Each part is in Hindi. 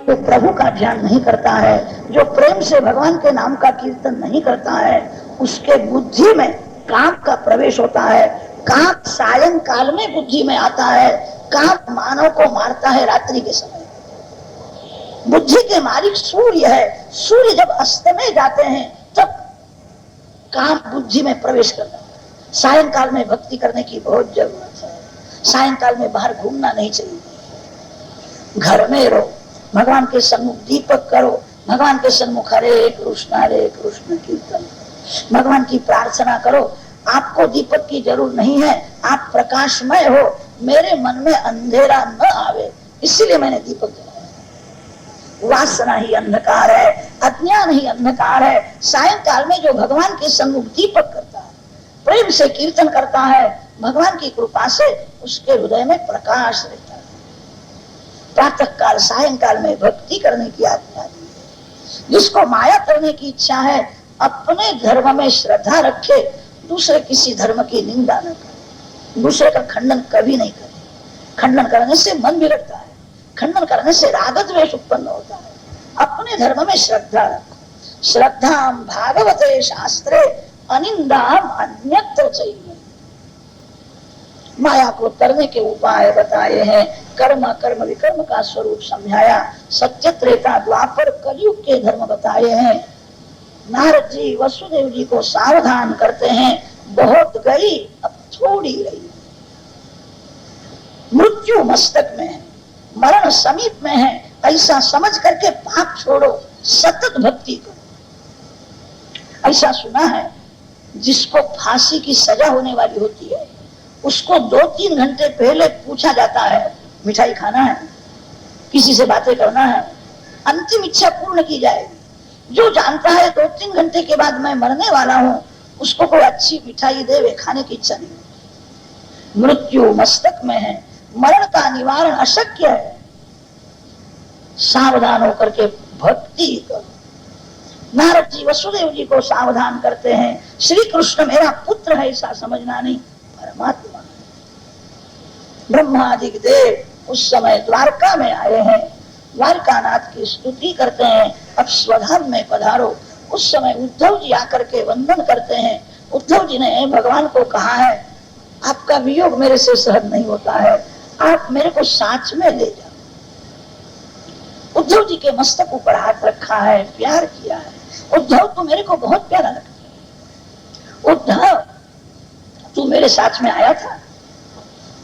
जो प्रभु का ध्यान नहीं करता है, जो प्रेम से भगवान के नाम का कीर्तन नहीं करता है, उसके बुद्धि में काम का प्रवेश होता है। काम सायंकाल में बुद्धि में आता है। काम मानव को मारता है रात्रि के समय। बुद्धि के मालिक सूर्य है। सूर्य जब अस्त में जाते हैं तब काम बुद्धि में प्रवेश करता है। सायंकाल में भक्ति करने की बहुत जरूरत है। सायंकाल में बाहर घूमना नहीं चाहिए, घर में रहो, भगवान के सम्मुख दीपक करो, भगवान के सम्मुख हरे कृष्ण कीर्तन, भगवान की प्रार्थना करो। आपको दीपक की जरूरत नहीं है, आप प्रकाशमय हो। मेरे मन में अंधेरा न आवे, इसीलिए मैंने दीपक जलाया। वासना ही अंधकार है, अज्ञान ही अंधकार है। सायंकाल में जो भगवान के सम्मुख दीपक करता है, प्रेम से कीर्तन करता है, भगवान की कृपा से उसके हृदय में प्रकाश रहता है। प्रातः काल सायंकाल में भक्ति करने की आज्ञा दी है। जिसको माया करने की इच्छा है, अपने धर्म में श्रद्धा रखे, दूसरे किसी धर्म की निंदा न करे, दूसरे का खंडन कभी नहीं करे। खंडन करने से मन बिगड़ता है, खंडन करने से राग द्वेष उत्पन्न होता है। अपने धर्म में श्रद्धा रखो। श्रद्धाम भागवते शास्त्रे अनिंदाम अन्यत्र चाहिए। माया को तरने के उपाय बताए हैं। कर्म कर्म विकर्म का स्वरूप समझाया। सत्य त्रेता द्वापर कलयुग के धर्म बताए हैं। नारद जी वसुदेव जी को सावधान करते हैं, बहुत गई अब थोड़ी रही। मृत्यु मस्तक में है, मरण समीप में है, ऐसा समझ करके पाप छोड़ो, सतत भक्ति करो। ऐसा सुना है, जिसको फांसी की सजा होने वाली होती है, उसको 2-3 घंटे पहले पूछा जाता है, मिठाई खाना है, किसी से बातें करना है, अंतिम इच्छा पूर्ण की जाएगी। जो जानता है 2-3 घंटे के बाद मैं मरने वाला हूं, उसको कोई अच्छी मिठाई देवे, खाने की इच्छा नहीं। मृत्यु मस्तक में है, मरण का निवारण अशक्य है। सावधान होकर के भक्ति करो। नारद जी वसुदेव जी को सावधान करते हैं, श्री कृष्ण मेरा पुत्र है ऐसा समझना नहीं, परमात्मा। ब्रह्मादि देव उस समय द्वारका में आए हैं, द्वारकानाथ की स्तुति करते हैं, अब स्वधाम में पधारो। उस समय उद्धव जी आकर के वंदन करते हैं। उद्धव जी ने भगवान को कहा है, आपका वियोग मेरे से सहन नहीं होता है, आप मेरे को साथ में ले जाओ। उद्धव जी के मस्तक ऊपर हाथ रखा है, प्यार किया है। उद्धव तू मेरे को बहुत प्यारा लगता है, उद्धव तू मेरे साथ में आया था,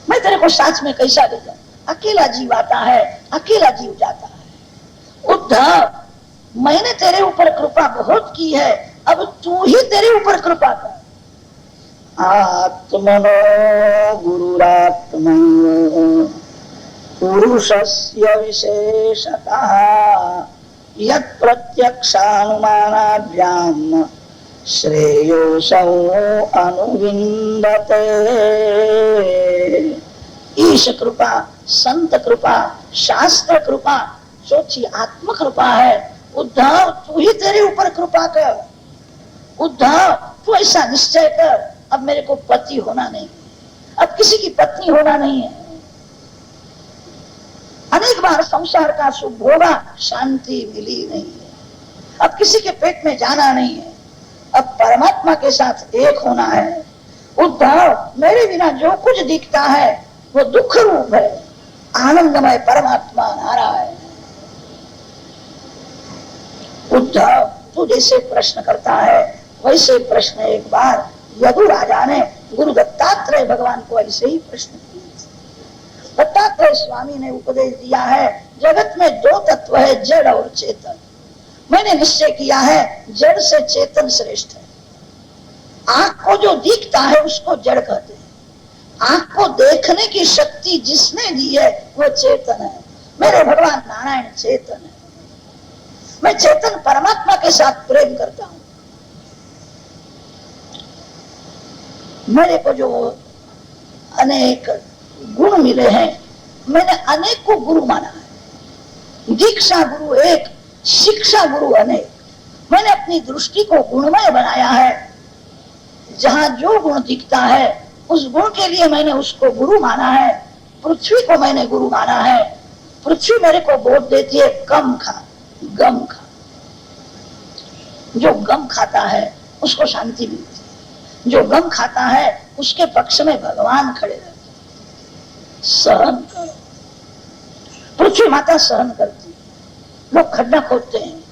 मैं तेरे को साथ में कैसा ले जाऊं? अकेला जीव आता है, अकेला जीव जाता है। उद्धव मैंने तेरे ऊपर कृपा बहुत की है, अब तू ही तेरे ऊपर कृपा कर। आत्मनो गुरुरात्मैव पुरुषस्य विशेषतः यत् प्रत्यक्षानुमानाभ्याम श्रेयोसौ अनुविन्दते। ईश कृपा, संत कृपा, शास्त्र कृपा, सोची आत्म कृपा है। उद्धव तू ही तेरे ऊपर कृपा कर। उद्धव तू ऐसा निश्चय कर, अब मेरे को पति होना नहीं, अब किसी की पत्नी होना नहीं है। अनेक बार संसार का सुख भोगा, शांति मिली नहीं है। अब किसी के पेट में जाना नहीं है, अब परमात्मा के साथ एक होना है। उद्धव मेरे बिना जो कुछ दिखता है वो दुख रूप है, आनंदमय परमात्मा नारायण। उद्धव तू जैसे प्रश्न करता है वैसे प्रश्न एक बार यदु राजा ने गुरु दत्तात्रेय भगवान को ऐसे ही प्रश्न किए। दत्तात्रेय स्वामी ने उपदेश दिया है, जगत में 2 तत्व है, जड़ और चेतन। मैंने निश्चय किया है जड़ से चेतन श्रेष्ठ है। आंख को जो दिखता है उसको जड़ कहते हैं, आंख को देखने की शक्ति जिसने दी है वो चेतन है। मेरे भगवान नारायण चेतन है। मैं चेतन परमात्मा के साथ प्रेम करता हूं। मेरे को जो अनेक गुण मिले हैं, मैंने अनेक को गुरु माना है। दीक्षा गुरु एक, शिक्षा गुरु अनेक। मैंने अपनी दृष्टि को गुणमय बनाया है। जहां जो गुण दिखता है उस गुण के लिए मैंने उसको गुरु माना है। पृथ्वी को मैंने गुरु माना है, पृथ्वी मेरे को बोध देती है कम खा, गम खा। जो गम खाता है उसको शांति मिलती है, जो गम खाता है उसके पक्ष में भगवान खड़े रहते हैं। सहन करो, पृथ्वी माता सहन करती है। लोग खड्डा खोदते हैं,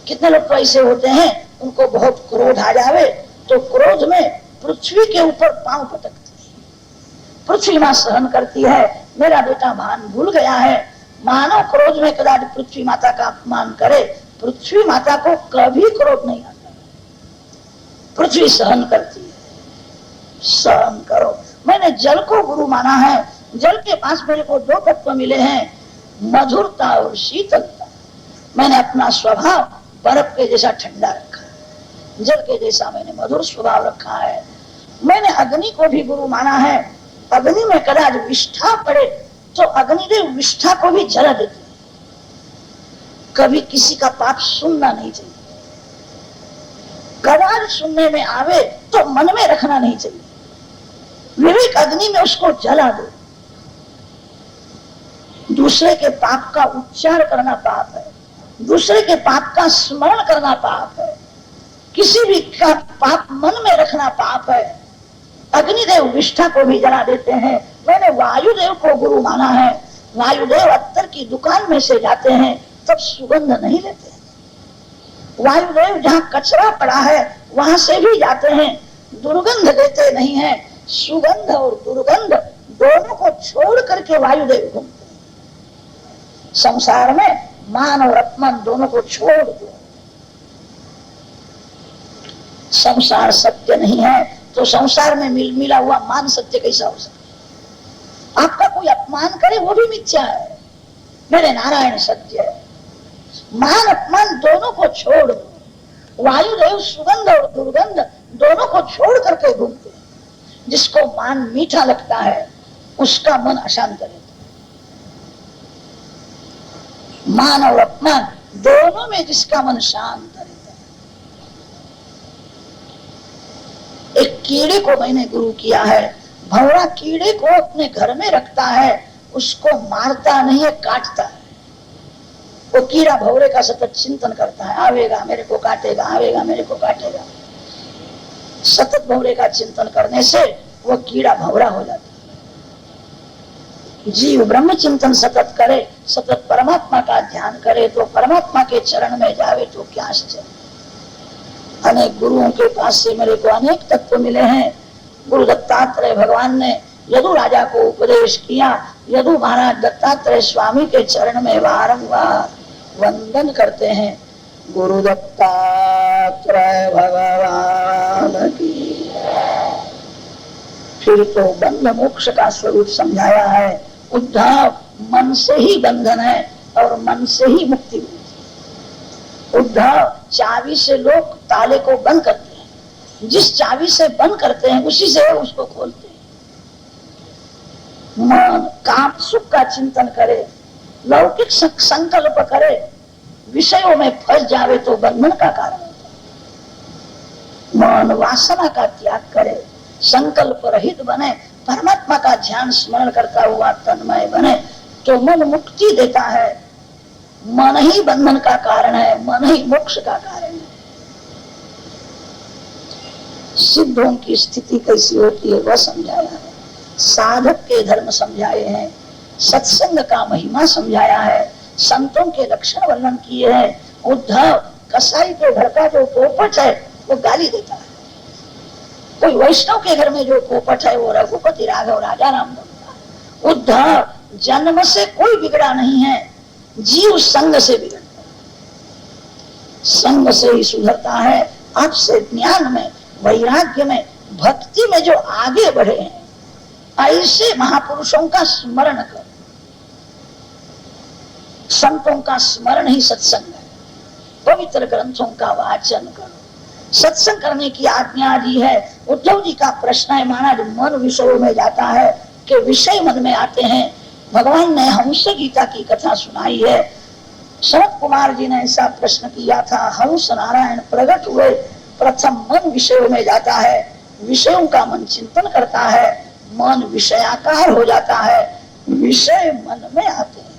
कितने लोग तो ऐसे होते हैं उनको बहुत क्रोध आ जावे तो क्रोध में पृथ्वी के ऊपर पांव पटकते हैं। पृथ्वी मां सहन करती है, मेरा बेटा भान भूल गया है, मानव क्रोध में कदाच पृथ्वी माता का अपमान करे, पृथ्वी माता को कभी क्रोध नहीं आता। पृथ्वी सहन करती है, सहन करो। मैंने जल को गुरु माना है, जल के पास मेरे को दो तत्व मिले हैं, मधुरता और शीतलता। मैंने अपना स्वभाव बर्फ के जैसा ठंडा रखा है, जल के जैसा मैंने मधुर स्वभाव रखा है। मैंने अग्नि को भी गुरु माना है, अग्नि में कदाच विष्ठा पड़े तो अग्निदेव विष्ठा को भी जला देते। कभी किसी का पाप सुनना नहीं चाहिए, कदाच सुनने में आवे तो मन में रखना नहीं चाहिए। विवेक अग्नि में उसको जला दो। दूसरे के पाप का उच्चार करना पाप है, दूसरे के पाप का स्मरण करना पाप है, किसी भी का पाप मन में रखना पाप है। अग्निदेव विष्ठा को भी जला देते हैं। मैंने वायुदेव को गुरु माना है, वायुदेव अत्तर की दुकान में से जाते हैं तब सुगंध नहीं लेते। वायुदेव जहाँ कचरा पड़ा है वहां से भी जाते हैं, दुर्गंध देते नहीं है। सुगंध और दुर्गंध दोनों को छोड़ करके वायुदेव घूमते हैं। संसार में मान और अपमान दोनों को छोड़ दो। संसार सत्य नहीं है तो संसार में मिला हुआ मान सत्य कैसा हो सकता? आपका कोई अपमान करे वो भी मिथ्या है, मेरे नारायण सत्य है। मान अपमान दोनों को छोड़ दो। वायुदेव सुगंध और दुर्गंध दोनों को छोड़ करके घूमते हैं। जिसको मान मीठा लगता है उसका मन अशांत रहता है। मान और अपमान दोनों में जिसका मन शांत रहता है। एक कीड़े को मैंने गुरु किया है, भंवरा कीड़े को अपने घर में रखता है, उसको मारता नहीं है, काटता है। वो कीड़ा भंवरे का सतत चिंतन करता है, आवेगा मेरे को काटेगा, आवेगा मेरे को काटेगा। सतत भंवरे का चिंतन करने से वो कीड़ा भंवरा हो जाता है। जीव ब्रह्म चिंतन सतत करे, सतत परमात्मा का ध्यान करे तो परमात्मा के चरण में जावे तो क्या आश्चर्य। अनेक गुरुओं के पास से मेरे को अनेक तत्व मिले हैं। गुरु दत्तात्रेय भगवान ने यदु राजा को उपदेश किया। यदु महाराज दत्तात्रेय स्वामी के चरण में बारंबार वंदन करते हैं। गुरु दत्तात्रेय भगवान की। फिर तो बंध मोक्ष का स्वरूप समझाया है। उद्धव, मन से ही बंधन है और मन से ही मुक्ति मिलती है। उद्धव, चाबी से लोग ताले को बंद करते हैं, जिस चाबी से बंद करते हैं उसी से उसको खोलते हैं। मन काम सुख का चिंतन करे, लौकिक संकल्प करे, विषयों में फंस जावे तो बंधन का कारण होता है। मन वासना का त्याग करे, संकल्प रहित बने, परमात्मा का ध्यान स्मरण करता हुआ तन्मय बने तो मन मुक्ति देता है। मन ही बंधन का कारण है, मन ही मोक्ष का कारण है। सिद्धों की स्थिति कैसी होती है वह समझाया है। साधक के धर्म समझाए हैं, सत्संग का महिमा समझाया है, संतों के लक्षण वर्णन किए हैं। उद्धव, कसाई के घर का जो पोपट है वो गाली देता है। कोई वैष्णव के घर में जो पोपट है वो रघुपति राघव राजा राम बनता है। उद्धव, जन्म से कोई बिगड़ा नहीं है, जीव संग से बिगड़ता है, संग से ही सुधरता है। आपसे ज्ञान में, वैराग्य में, भक्ति में जो आगे बढ़े हैं ऐसे महापुरुषों का स्मरण करो। संतों का स्मरण ही सत्संग है। पवित्र ग्रंथों का वाचन करो। सत्संग करने की आज्ञा दी है। उद्धव जी का प्रश्न है, महाराज मन विषयों में जाता है कि विषय मन में आते हैं। भगवान ने हंस गीता की कथा सुनाई है। सनत कुमार जी ने ऐसा प्रश्न किया था, हंस नारायण प्रकट हुए, प्रथम मन विषयों में जाता है, विषयों का मन चिंतन करता है, मन विषयाकार हो जाता है, विषय मन में आते हैं।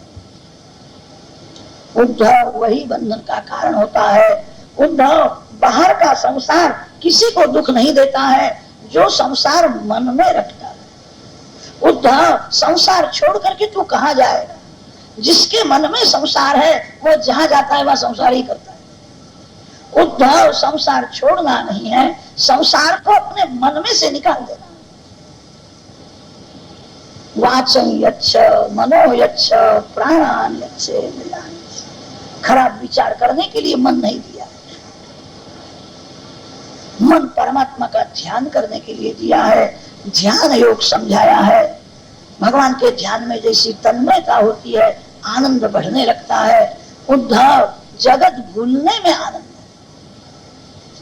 उद्धव वही बंधन का कारण होता है। उद्धव बाहर का संसार किसी को दुख नहीं देता है जो संसार मन में रखता है। उद्धव संसार छोड़ करके तू कहाँ जाएगा? जिसके मन में संसार है वो जहां जाता है वह संसार ही करता है। उद्धव संसार छोड़ना नहीं है, संसार को अपने मन में से निकाल देना। वाचं यच्छ मनो यच्छ प्राणान यच्छ मृणानि। खराब विचार करने के लिए मन नहीं दिया है, मन परमात्मा का ध्यान करने के लिए दिया है। ध्यान योग समझाया है। भगवान के ध्यान में जैसी तन्मयता होती है, आनंद बढ़ने लगता है। उद्धव जगत भूलने में आनंद है।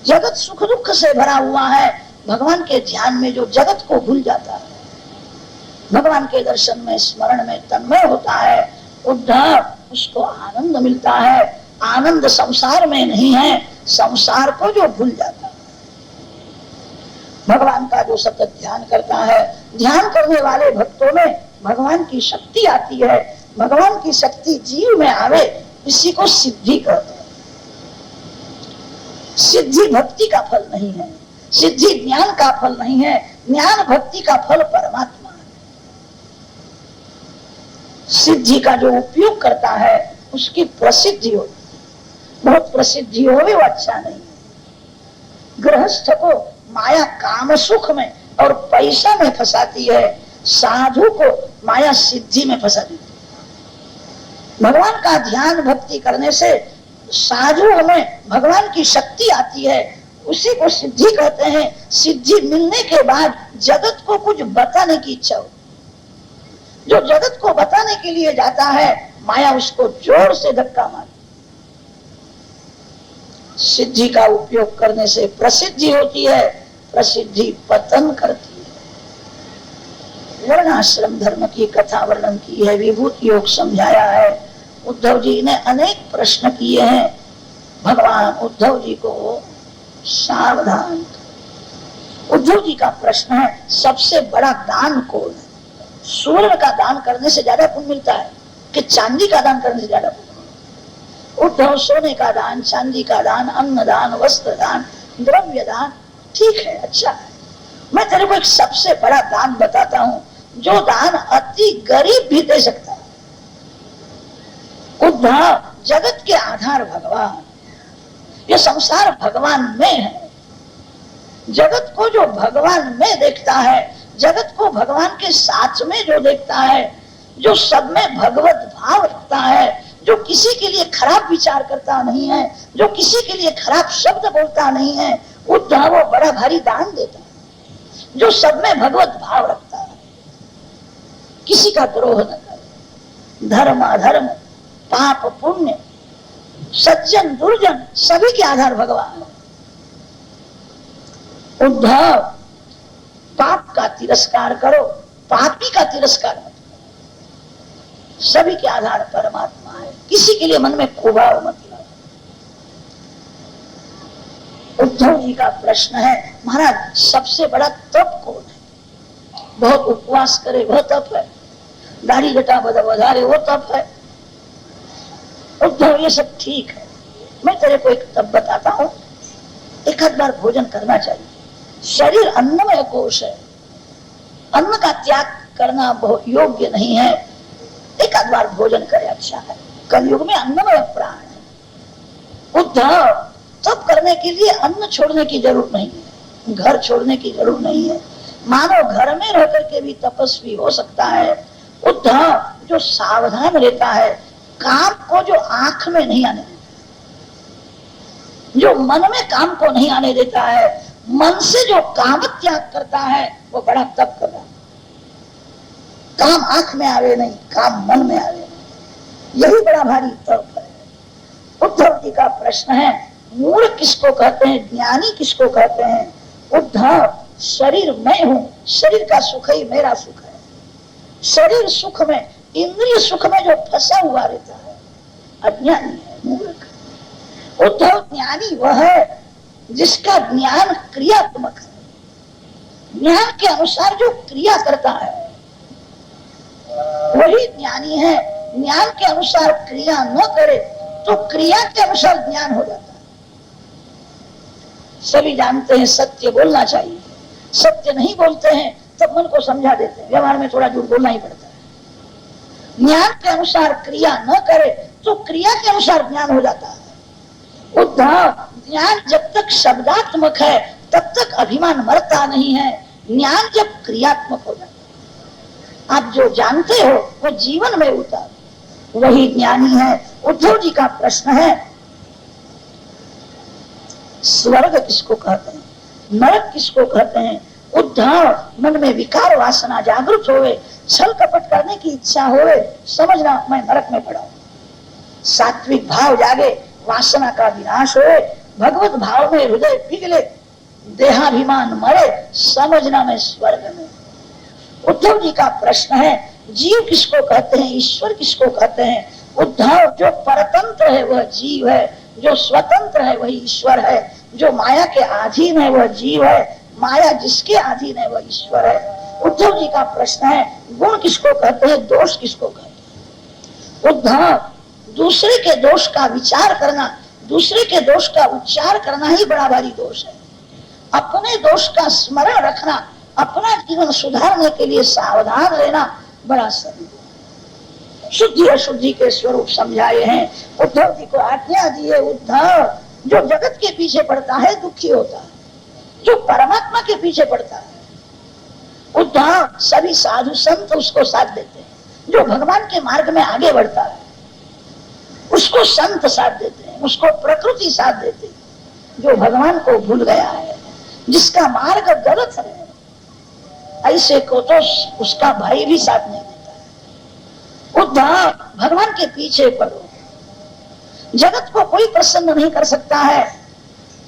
जगत सुख दुख से भरा हुआ है, भगवान के ध्यान में जो जगत को भूल जाता है, भगवान के दर्शन में स्मरण में तन्मय होता है, उद्धव उसको आनंद मिलता है। आनंद संसार में नहीं है, संसार को जो भूल जाता है। भगवान का जो सतत ध्यान करता है, ध्यान करने वाले भक्तों में भगवान की शक्ति आती है। भगवान की शक्ति जीव में आवे, इसी को सिद्धि कहते हैं। सिद्धि भक्ति का फल नहीं है, सिद्धि ज्ञान का फल नहीं है, ज्ञान भक्ति का फल परमात्मा है। सिद्धि का जो उपयोग करता है उसकी प्रसिद्धि हो, बहुत प्रसिद्धि हो वो अच्छा नहीं है। गृहस्थ को माया काम सुख में और पैसा में फंसाती है, साधु को माया सिद्धि में फंसा देती है। भगवान का ध्यान भक्ति करने से साधु हमें भगवान की शक्ति आती है, उसी को सिद्धि कहते हैं। सिद्धि मिलने के बाद जगत को कुछ बताने की इच्छा हो, जो जगत को बताने के लिए जाता है माया उसको जोर से धक्का मारती। सिद्धि का उपयोग करने से प्रसिद्धि होती है, प्रसिद्धि पतन करती है। वर्णाश्रम धर्म की कथा वर्णन की है, विभूति योग समझाया है। उद्धव जी ने अनेक प्रश्न किए हैं। भगवान उद्धव जी को सावधान। उद्धव जी का प्रश्न है, सबसे बड़ा दान कौन है? स्वर्ण का दान करने से ज्यादा पुण्य मिलता है कि चांदी का दान करने से ज्यादा पुण्य? उद्धव सोने का दान, चांदी का दान, अन्न दान, वस्त्र दान, द्रव्य दान ठीक है, अच्छा है। मैं तेरे को एक सबसे बड़ा दान बताता हूं, जो दान अति गरीब भी दे सकता है। उद्धव जगत के आधार भगवान, ये संसार भगवान में है। जगत को जो भगवान में देखता है, जगत को भगवान के साथ में जो देखता है, जो सब में भगवत भाव रखता है, जो किसी के लिए खराब विचार करता नहीं है, जो किसी के लिए खराब शब्द बोलता नहीं है, उद्धव वो बड़ा भारी दान देता है। जो सब में भगवत भाव रखता है, किसी का द्रोह न करे, धर्म अधर्म, पाप पुण्य, सज्जन दुर्जन, सभी के आधार भगवान है। उद्धव पाप का तिरस्कार करो, पापी का तिरस्कार मत करो। सभी के आधार परमात्मा है, किसी के लिए मन में कुभाव मत लाओ। उद्धव जी का प्रश्न है, महाराज सबसे बड़ा तप कौन है? बहुत उपवास करे वह तप है, दाढ़ी जटा बधारे वो तप है। उद्धव ये सब ठीक है, मैं तेरे को एक तप बताता हूं। एक आध बार भोजन करना चाहिए। शरीर अन्नमय कोश है, अन्न का त्याग करना बहुत योग्य नहीं है। एक आध बार भोजन करे, अच्छा है। कलयुग में अन्नमय प्राण है। उद्धव तप करने के लिए अन्न छोड़ने की जरूरत नहीं है, घर छोड़ने की जरूरत नहीं है। मानव घर में रह करके भी तपस्वी हो सकता है। उद्धव जो सावधान रहता है, काम को जो आंख में नहीं आने देता, जो मन में काम को नहीं आने देता है, मन से जो काम त्याग करता है वो बड़ा तप कर रहा है। काम आंख में आवे नहीं, काम मन में आवे नहीं, यही बड़ा भारी तप है। उद्धव जी का प्रश्न है, मूढ़ किसको कहते हैं, ज्ञानी किसको कहते हैं? उद्धव शरीर मैं हूं, शरीर का सुख ही मेरा सुख है। शरीर सुख में, इंद्रिय सुख में जो फंसा हुआ रहता है अज्ञानी है, मूर्ख। उद्धव ज्ञानी वह है जिसका ज्ञान क्रियात्मक है, ज्ञान के अनुसार जो क्रिया करता है वही ज्ञानी है। ज्ञान के अनुसार क्रिया न करे तो क्रिया के अनुसार ज्ञान हो जाता है। सभी जानते हैं सत्य बोलना चाहिए, सत्य नहीं बोलते हैं तब मन को समझा देते हैं, व्यवहार में थोड़ा झूठ बोलना ही पड़ता है। ज्ञान के अनुसार क्रिया न करे तो क्रिया के अनुसार ज्ञान हो जाता है। उद्धव, ज्ञान जब तक शब्दात्मक है तब तक अभिमान मरता नहीं है, ज्ञान जब क्रियात्मक हो जाता है, आप जो जानते हो वो जीवन में उतारो, वही ज्ञानी है। उद्धव जी का प्रश्न है, स्वर्ग किसको कहते हैं, नरक किसको कहते हैं? उद्धव, मन में विकार वासना जागृत होवे, छल कपट करने की इच्छा होवे, समझना मैं नरक में पड़ा हूं। सात्विक भाव जागे, वासना का विनाश होवे, भगवत भाव में हृदय पिघले, देहाभिमान मरे, समझना मैं स्वर्ग में। उद्धव जी का प्रश्न है, जीव किसको कहते हैं, ईश्वर किसको कहते हैं? उद्धव, जो परतंत्र है वह जीव है, जो स्वतंत्र है वही ईश्वर है, जो माया के अधीन है वह जीव है, माया जिसके अधीन है वह ईश्वर है। उद्धव जी का प्रश्न है, गुण किसको कहते हैं, दोष किसको कहते हैं? उद्धव, दूसरे के दोष का विचार करना, दूसरे के दोष का उच्चार करना ही बड़ा भारी दोष है। अपने दोष का स्मरण रखना, अपना जीवन सुधारने के लिए सावधान रहना बड़ा सरल। शुद्धि अशुद्धि के स्वरूप समझाए हैं। उद्धव जी को आज्ञा दी है, उद्धव, जो जगत के पीछे पड़ता है दुखी होता है, जो परमात्मा के पीछे पड़ता है, उद्धव, सभी साधु संत उसको साथ देते हैं। जो भगवान के मार्ग में आगे बढ़ता है उसको संत साथ देते हैं, उसको प्रकृति साथ देती है। जो भगवान को भूल गया है, जिसका मार्ग गलत है, ऐसे को तो उसका भाई भी साथ नहीं देता है। उद्धव, भगवान के पीछे पड़ो। जगत को कोई प्रसन्न नहीं कर सकता है,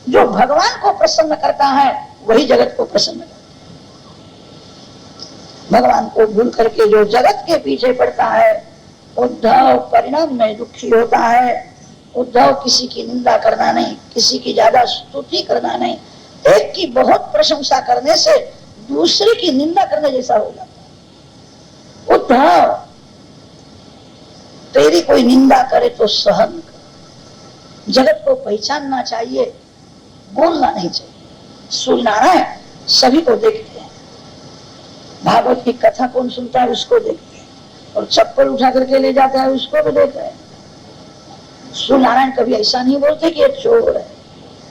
जो भगवान को प्रसन्न करता है वही जगत को प्रसन्न करता है। भगवान को भूल करके जो जगत के पीछे पड़ता है, उद्धव परिणाम में दुखी होता है। उद्धव, किसी की निंदा करना नहीं, किसी की ज्यादा स्तुति करना नहीं। एक की बहुत प्रशंसा करने से दूसरे की निंदा करने जैसा हो जाता है। उद्धव, तेरी कोई निंदा करे तो सहन कर। जगत को पहचानना चाहिए, बोलना नहीं चाहिए। सूर्यनारायण सभी को देखते हैं, भागवत की कथा कौन सुनता है उसको देखते हैं, और चप्पल उठा करके ले जाता है उसको भी देख रहे हैं। सूर्यनारायण कभी ऐसा नहीं बोलते कि ये चोर है,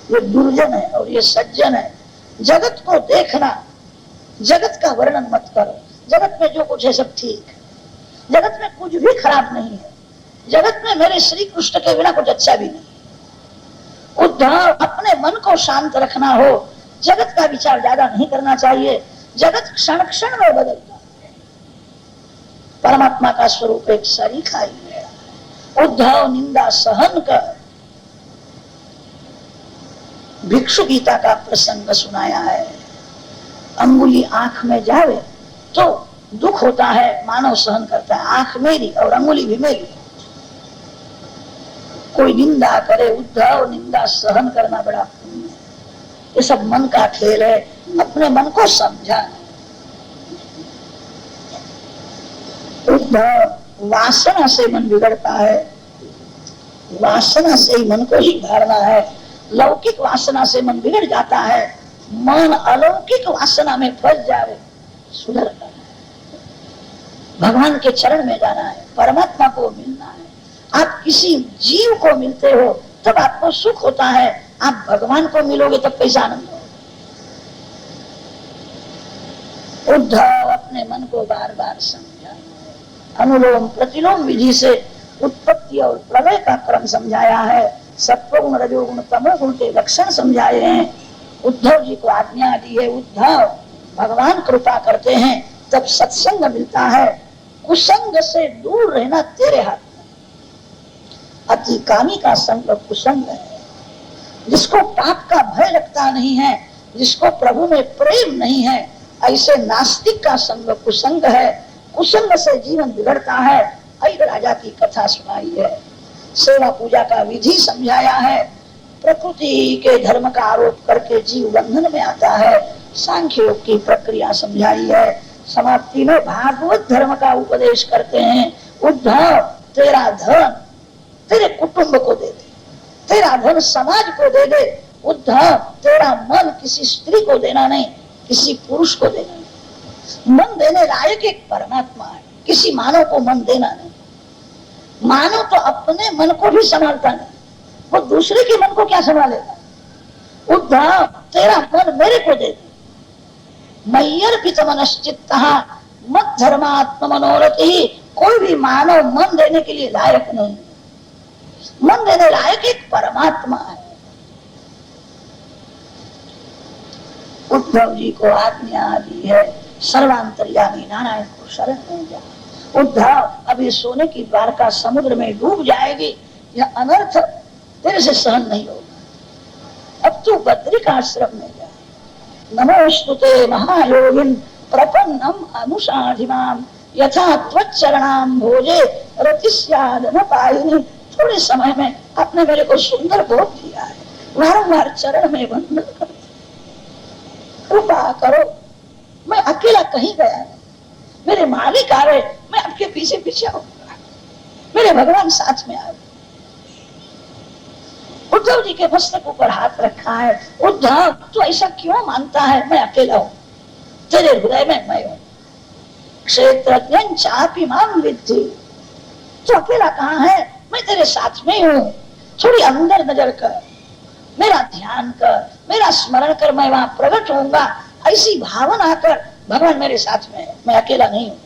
ये दुर्जन है और ये सज्जन है। जगत को देखना, जगत का वर्णन मत करो। जगत में जो कुछ है सब ठीक है, जगत में कुछ भी खराब नहीं है, जगत में मेरे श्री कृष्ण के बिना कुछ अच्छा भी नहीं। उद्धव, अपने मन को शांत रखना हो, जगत का विचार ज्यादा नहीं करना चाहिए। जगत क्षण क्षण में बदलता है, परमात्मा का स्वरूप एक सरीखा ही है। उद्धव, निंदा सहन कर। भिक्षु गीता का प्रसंग सुनाया है। अंगुली आंख में जावे तो दुख होता है, मानव सहन करता है, आंख मेरी और अंगुली भी मेरी। कोई निंदा करे, उद्धव, निंदा सहन करना बड़ा पुण्य है। ये सब मन का खेल है, अपने मन को समझा। उद्धव, वासना से मन बिगड़ता है, वासना से ही मन को ही धारना है। लौकिक वासना से मन बिगड़ जाता है, मन अलौकिक वासना में फंस जाए, सुधरता है। भगवान के चरण में जाना है, परमात्मा को मिलना है। आप किसी जीव को मिलते हो तब आपको सुख होता है, आप भगवान को मिलोगे तब कैसा आनंद होगा। उद्धव, अपने मन को बार बार समझा। अनुलोम प्रतिलोम विधि से उत्पत्ति और प्रलय का क्रम समझाया है। सत्वगुण, रजोगुण, तमोगुण के लक्षण समझाए हैं। उद्धव जी को आज्ञा दी है, उद्धव, भगवान कृपा करते हैं तब सत्संग मिलता है, कुसंग से दूर रहना तेरे हाथ में। अति कामी का संग कुसंग है। जिसको पाप का भय लगता नहीं है, जिसको प्रभु में प्रेम नहीं है, ऐसे नास्तिक का संग कुसंग है। कुसंग से जीवन बिगड़ता है। ऐद राजा की कथा सुनाई है, सेवा पूजा का विधि समझाया है। प्रकृति के धर्म का आरोप करके जीव बंधन में आता है। सांख्य योग की प्रक्रिया समझाई है। समाप्ति में भागवत धर्म का उपदेश करते हैं। उद्धव, तेरा धन तेरे कुटुंब को दे दे, तेरा धन समाज को दे दे। उद्धव, तेरा मन किसी स्त्री को देना नहीं, किसी पुरुष को देना नहीं। मन देने लायक एक परमात्मा है, किसी मानव को मन देना नहीं। मानव तो अपने मन को भी संभालता नहीं, वो दूसरे के मन को क्या संभालेगा। उद्धव, तेरा मन मेरे को दे दे। मय्यर्पित मनश्चित्तः मत धर्मात्म मनोरथि। कोई भी मानव मन देने के लिए लायक नहीं, मन देने लायक एक परमात्मा है। उद्धव जी को आज्ञा दी है, सर्वांतर्यामी नारायण को शरण में जा। उद्धव, अब ये सोने की द्वारका समुद्र में डूब जाएगी, यह अनर्थ तेरे से सहन नहीं होगा। अब तू बद्रिकाश्रम में जा। नमोस्तुते महायोगिन प्रपन्नम अनुसाधिमाम यथा त्वच्चरणाम भोजे रतिस्याद न पायिनी। थोड़े समय में आपने मेरे को सुंदर भोग दिया है, वारंवार चरण में वंदन करते, कृपा करो। मैं अकेला कहीं गया नहीं, मेरे मालिक आ रहे, मैं आपके पीछे पीछे आऊंगा, मेरे भगवान साथ में आए। उद्धव जी के मस्तक ऊपर हाथ रखा है। उद्धव, तू ऐसा क्यों मानता है मैं अकेला हूं? तेरे हृदय में मैं हूं। क्षेत्रज्ञ चापि माम विद्धि। तू अकेला कहाँ है? मैं तेरे साथ में हूँ। थोड़ी अंदर नजर कर, मेरा ध्यान कर, मेरा स्मरण कर, मैं वहां प्रकट होऊंगा। ऐसी भावना कर, भगवान मेरे साथ में है, मैं अकेला नहीं हूँ।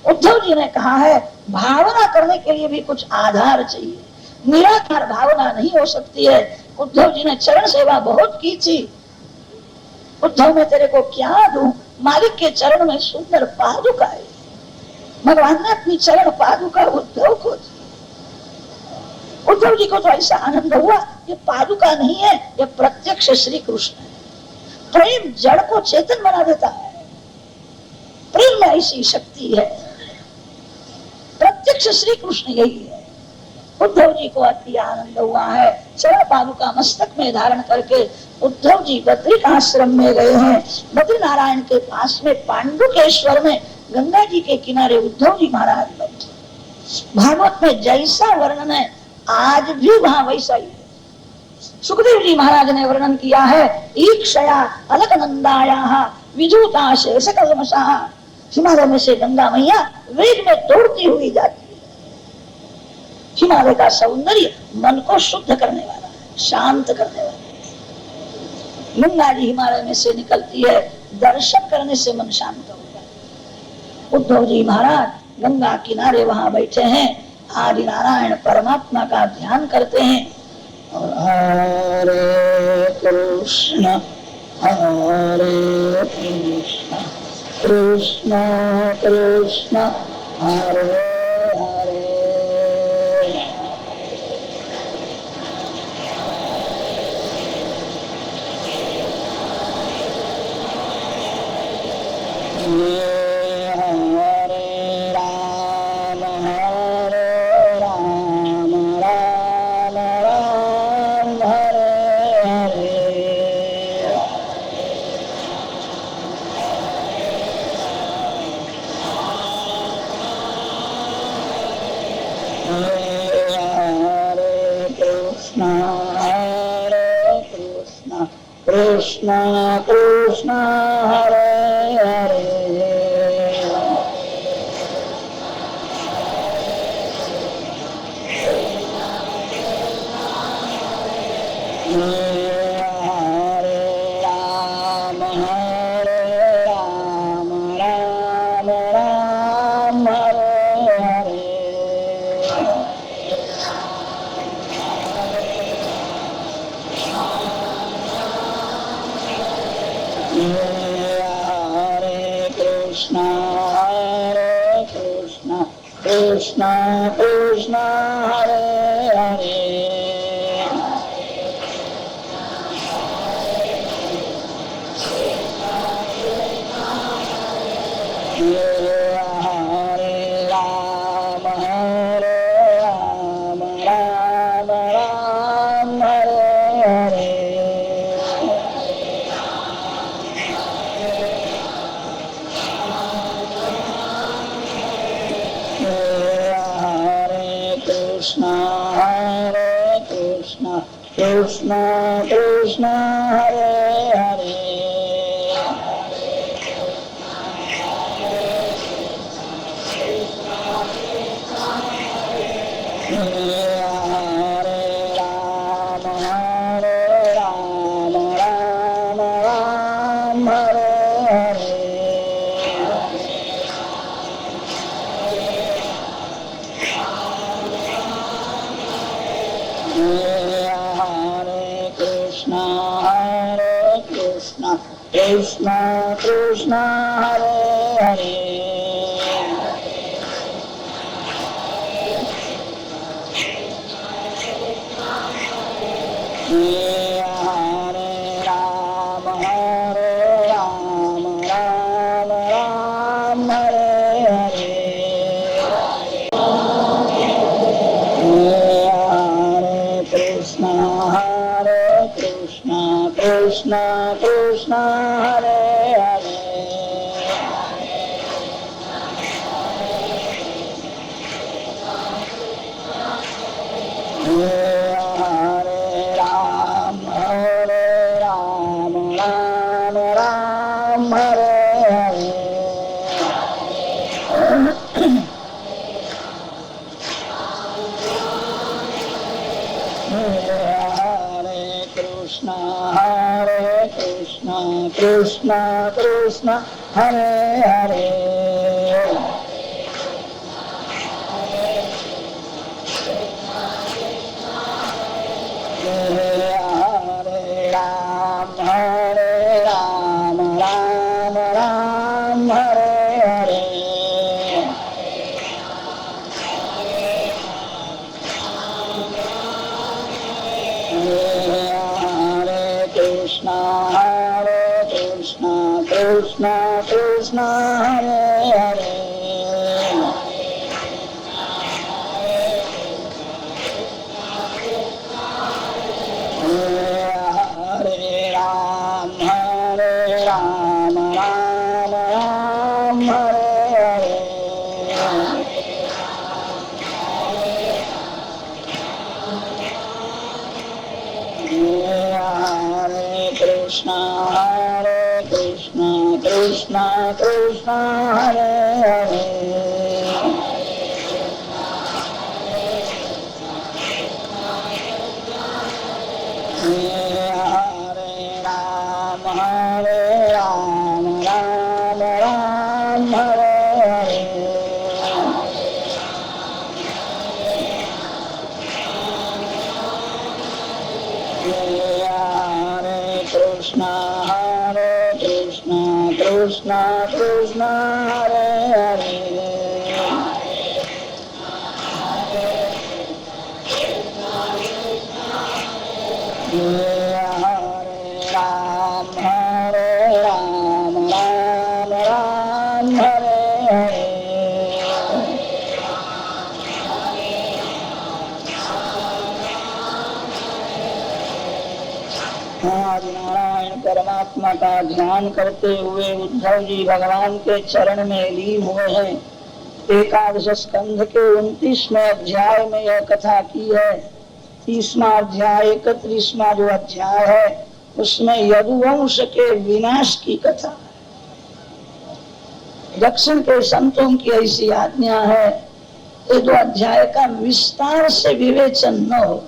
उद्धव जी ने कहा है, भावना करने के लिए भी कुछ आधार चाहिए, निराधार भावना नहीं हो सकती है। उद्धव जी ने चरण सेवा बहुत की थी। उद्धव, मैं तेरे को क्या दूं? मालिक के चरण में सुंदर पादुका है। भगवान ने अपनी चरण पादुका उद्धव को दी। उद्धव जी को तो ऐसा आनंद हुआ, ये पादुका नहीं है, ये प्रत्यक्ष श्री कृष्ण है। प्रेम जड़ को चेतन बना देता है, प्रेम में ऐसी शक्ति है। प्रत्यक्ष श्री कृष्ण यही है। उद्धव जी को अति आनंद हुआ है। चरण पादुका मस्तक में धारण करके उद्धव जी बद्रिकाश्रम में गए हैं। बद्री नारायण के पास में पांडुकेश्वर में गंगा जी के किनारे उद्धव जी महाराज बैठे। भागवत में जैसा वर्णन है आज भी वहां वैसा ही है। सुखदेव जी महाराज ने वर्णन किया है, ईक्षया अलकनंदाया विधुता शेष कलमशः। हिमालय में से गंगा मैया वेग में दौड़ती हुई जाती है। हिमालय का सौंदर्य मन को शुद्ध करने वाला है, शांत करने वाला है। गंगा जी हिमालय में से निकलती है, दर्शन करने से मन शांत हो जाता है। उद्धव जी महाराज गंगा किनारे वहां बैठे हैं, आदि नारायण परमात्मा का ध्यान करते हैं। और हरे कृष्ण कृष्ण कृष्ण हरे हरे। कृष्ण कृष्ण हरे हरे। कृष्ण कृष्ण हरे हरे। हरे राम राम राम हरे हरे। कृष्ण कृष्ण कृष्ण हरे हरे कृष्ण कृष्ण हरे हरे हरे राम राम राम हरे हरे हरे कृष्ण कृष्ण कृष्ण हरे हरे हरे राम राम राम हरे हरे हरे कृष्ण कृष्ण कृष्ण हरे हरे हरे राम राम राम हरे हरे हरे कृष्ण कृष्ण कृष्ण हरे हरे हरे राम राम राम हरे हरे हरे कृष्ण कृष्ण कृष्ण हरे हरे हरे राम राम हरे हरे हरे कृष्ण कृष्ण कृष्ण हरे हरे हरे राम राम हरे हरे आज नारायण परमात्मा का ध्यान करते हुए उद्धव जी भगवान के चरण में लीन हुए हैं। एकादश स्कंध के 29वें अध्याय में यह कथा की है। 30वां अध्याय 31वां जो अध्याय है उसमें यदुवंश के विनाश की कथा। दक्षिण के संतों की ऐसी आज्ञा है ये दो अध्याय का विस्तार से विवेचन न हो।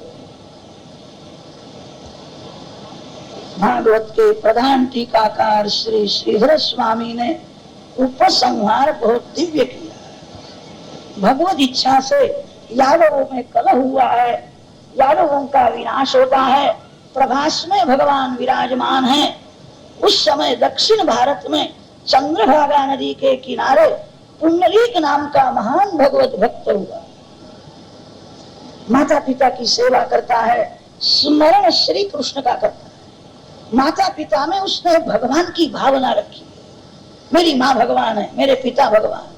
भागवत के प्रधान टीकाकार श्री श्रीधर स्वामी ने उपसंहार बहुत दिव्य किया। भगवत इच्छा से यादवों में कलह हुआ है, यादवों का विनाश होता है, प्रभास में भगवान विराजमान है। उस समय दक्षिण भारत में चंद्रभागा नदी के किनारे पुंडरीक नाम का महान भगवत भक्त हुआ। माता पिता की सेवा करता है, स्मरण श्री कृष्ण का करता है। माता पिता में उसने भगवान की भावना रखी। मेरी माँ भगवान है, मेरे पिता भगवान।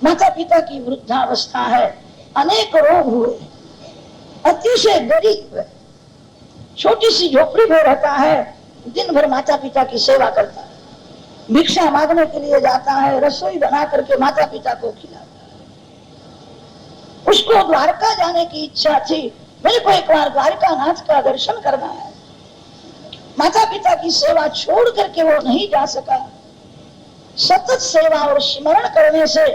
माता पिता की वृद्धावस्था है, अनेक रोग हुए, अतिशय गरीब है, छोटी सी झोपड़ी में रहता है, दिन भर माता पिता की सेवा करता है, भिक्षा मांगने के लिए जाता है, रसोई बना करके माता पिता को खिलाता है। उसको द्वारका जाने की इच्छा थी, मेरे को एक बार द्वारका नाथ का दर्शन करना है। माता पिता की सेवा छोड़ करके वो नहीं जा सका। सतत सेवा और स्मरण करने से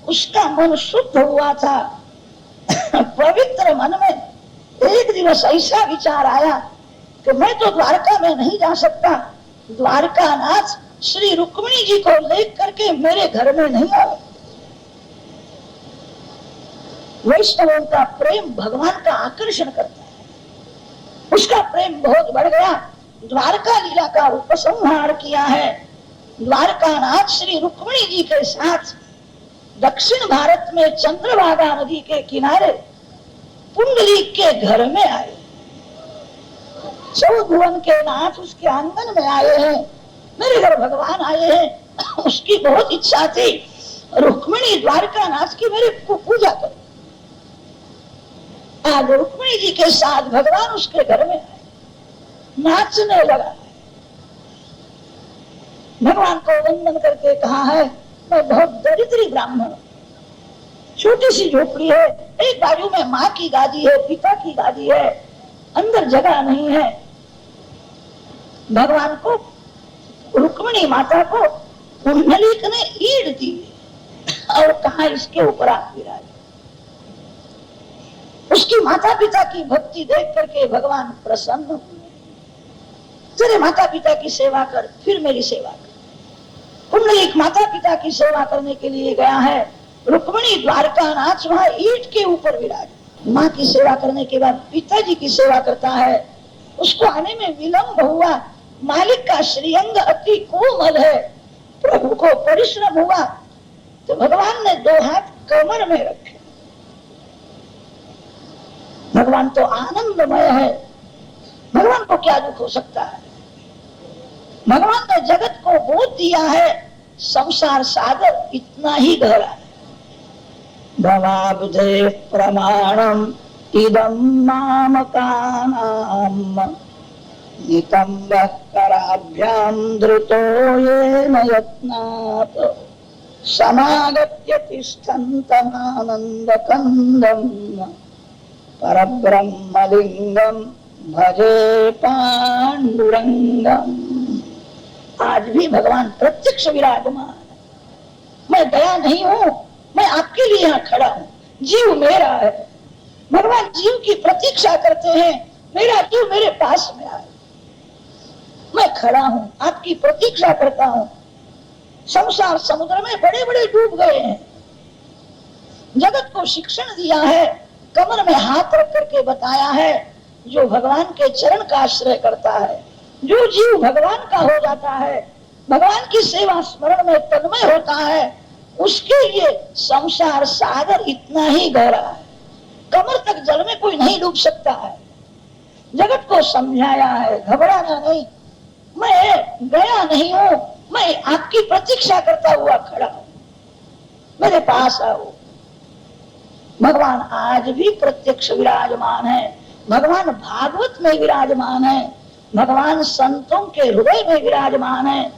उसका मन शुद्ध हुआ था। पवित्र मन में एक दिवस ऐसा विचार आया कि मैं तो द्वारका में नहीं जा सकता, द्वारका नाथ श्री रुक्मिणी जी को लेकर करके मेरे घर में नहीं आए। वैष्णवों का प्रेम भगवान का आकर्षण करता है, उसका प्रेम बहुत बढ़ गया। द्वारका लीला का उपसंहार किया है। द्वारका नाथ श्री रुक्मिणी जी के साथ दक्षिण भारत में चंद्रभागा नदी के किनारे पुंडरीक के घर में आए। चौभुवन के नाथ उसके आंगन में आए हैं, मेरे घर भगवान आए हैं। उसकी बहुत इच्छा थी रुक्मिणी द्वारका नाथ की मेरे को पूजा करे। आज रुक्मिणी जी के साथ भगवान उसके घर में आए, नाचने लगा। भगवान को वंदन करके कहा है, मैं बहुत दरिद्री ब्राह्मण, छोटी सी झोपड़ी है, एक बाजू में माँ की गादी है, पिता की गादी है, अंदर जगह नहीं है। भगवान को, रुक्मिणी माता को पुंडलीक ने ईड़ दी और कहा इसके ऊपर आप विराज। उसकी माता पिता की भक्ति देख करके भगवान प्रसन्न हुए। तेरे माता पिता की सेवा कर, फिर मेरी सेवा कर। पुंडलीक माता पिता की सेवा करने के लिए गया है, रुक्मिणी द्वारका नाथ वहां ईंट के ऊपर विराज। माँ की सेवा करने के बाद पिताजी की सेवा करता है। उसको आने में विलंब हुआ, मालिक का श्रीअंग अति कोमल है, प्रभु को परिश्रम हुआ तो भगवान ने दो हाथ कमर में रखे। भगवान तो आनंदमय है, भगवान को क्या दुख हो सकता है। भगवान ने जगत को बोध दिया है, संसार सागर इतना ही गहरा है। भवाब्धे प्रमाणम इदं मामकानाम नितंबः कराभ्याम धृतो येन यत्नात् समागत्य तिष्ठन्तमानन्दकन्दम् परब्रह्मलिंगम भजे पांडुरंगम। आज भी भगवान प्रत्यक्ष विराजमान है। मैं गया नहीं हूँ, मैं आपके लिए यहाँ खड़ा हूँ, जीव मेरा है। भगवान जीव की प्रतीक्षा करते हैं, मेरा जीव मेरे पास में आए। मैं खड़ा हूँ, आपकी प्रतीक्षा करता हूँ। संसार समुद्र में बड़े बड़े डूब गए हैं, जगत को शिक्षण दिया है, कमर में हाथ रख करके बताया है, जो भगवान के चरण का आश्रय करता है, जो जीव भगवान का हो जाता है, भगवान की सेवा स्मरण में तन्मय होता है, उसके लिए संसार सागर इतना ही गहरा है। कमर तक जल में कोई नहीं डूब सकता है। जगत को समझाया है, घबराना नहीं, मैं गया नहीं हूँ, मैं आपकी प्रतीक्षा करता हुआ खड़ा हूँ, मेरे पास आओ। भगवान आज भी प्रत्यक्ष विराजमान है। भगवान भागवत में विराजमान है, भगवान संतों के हृदय में विराजमान है,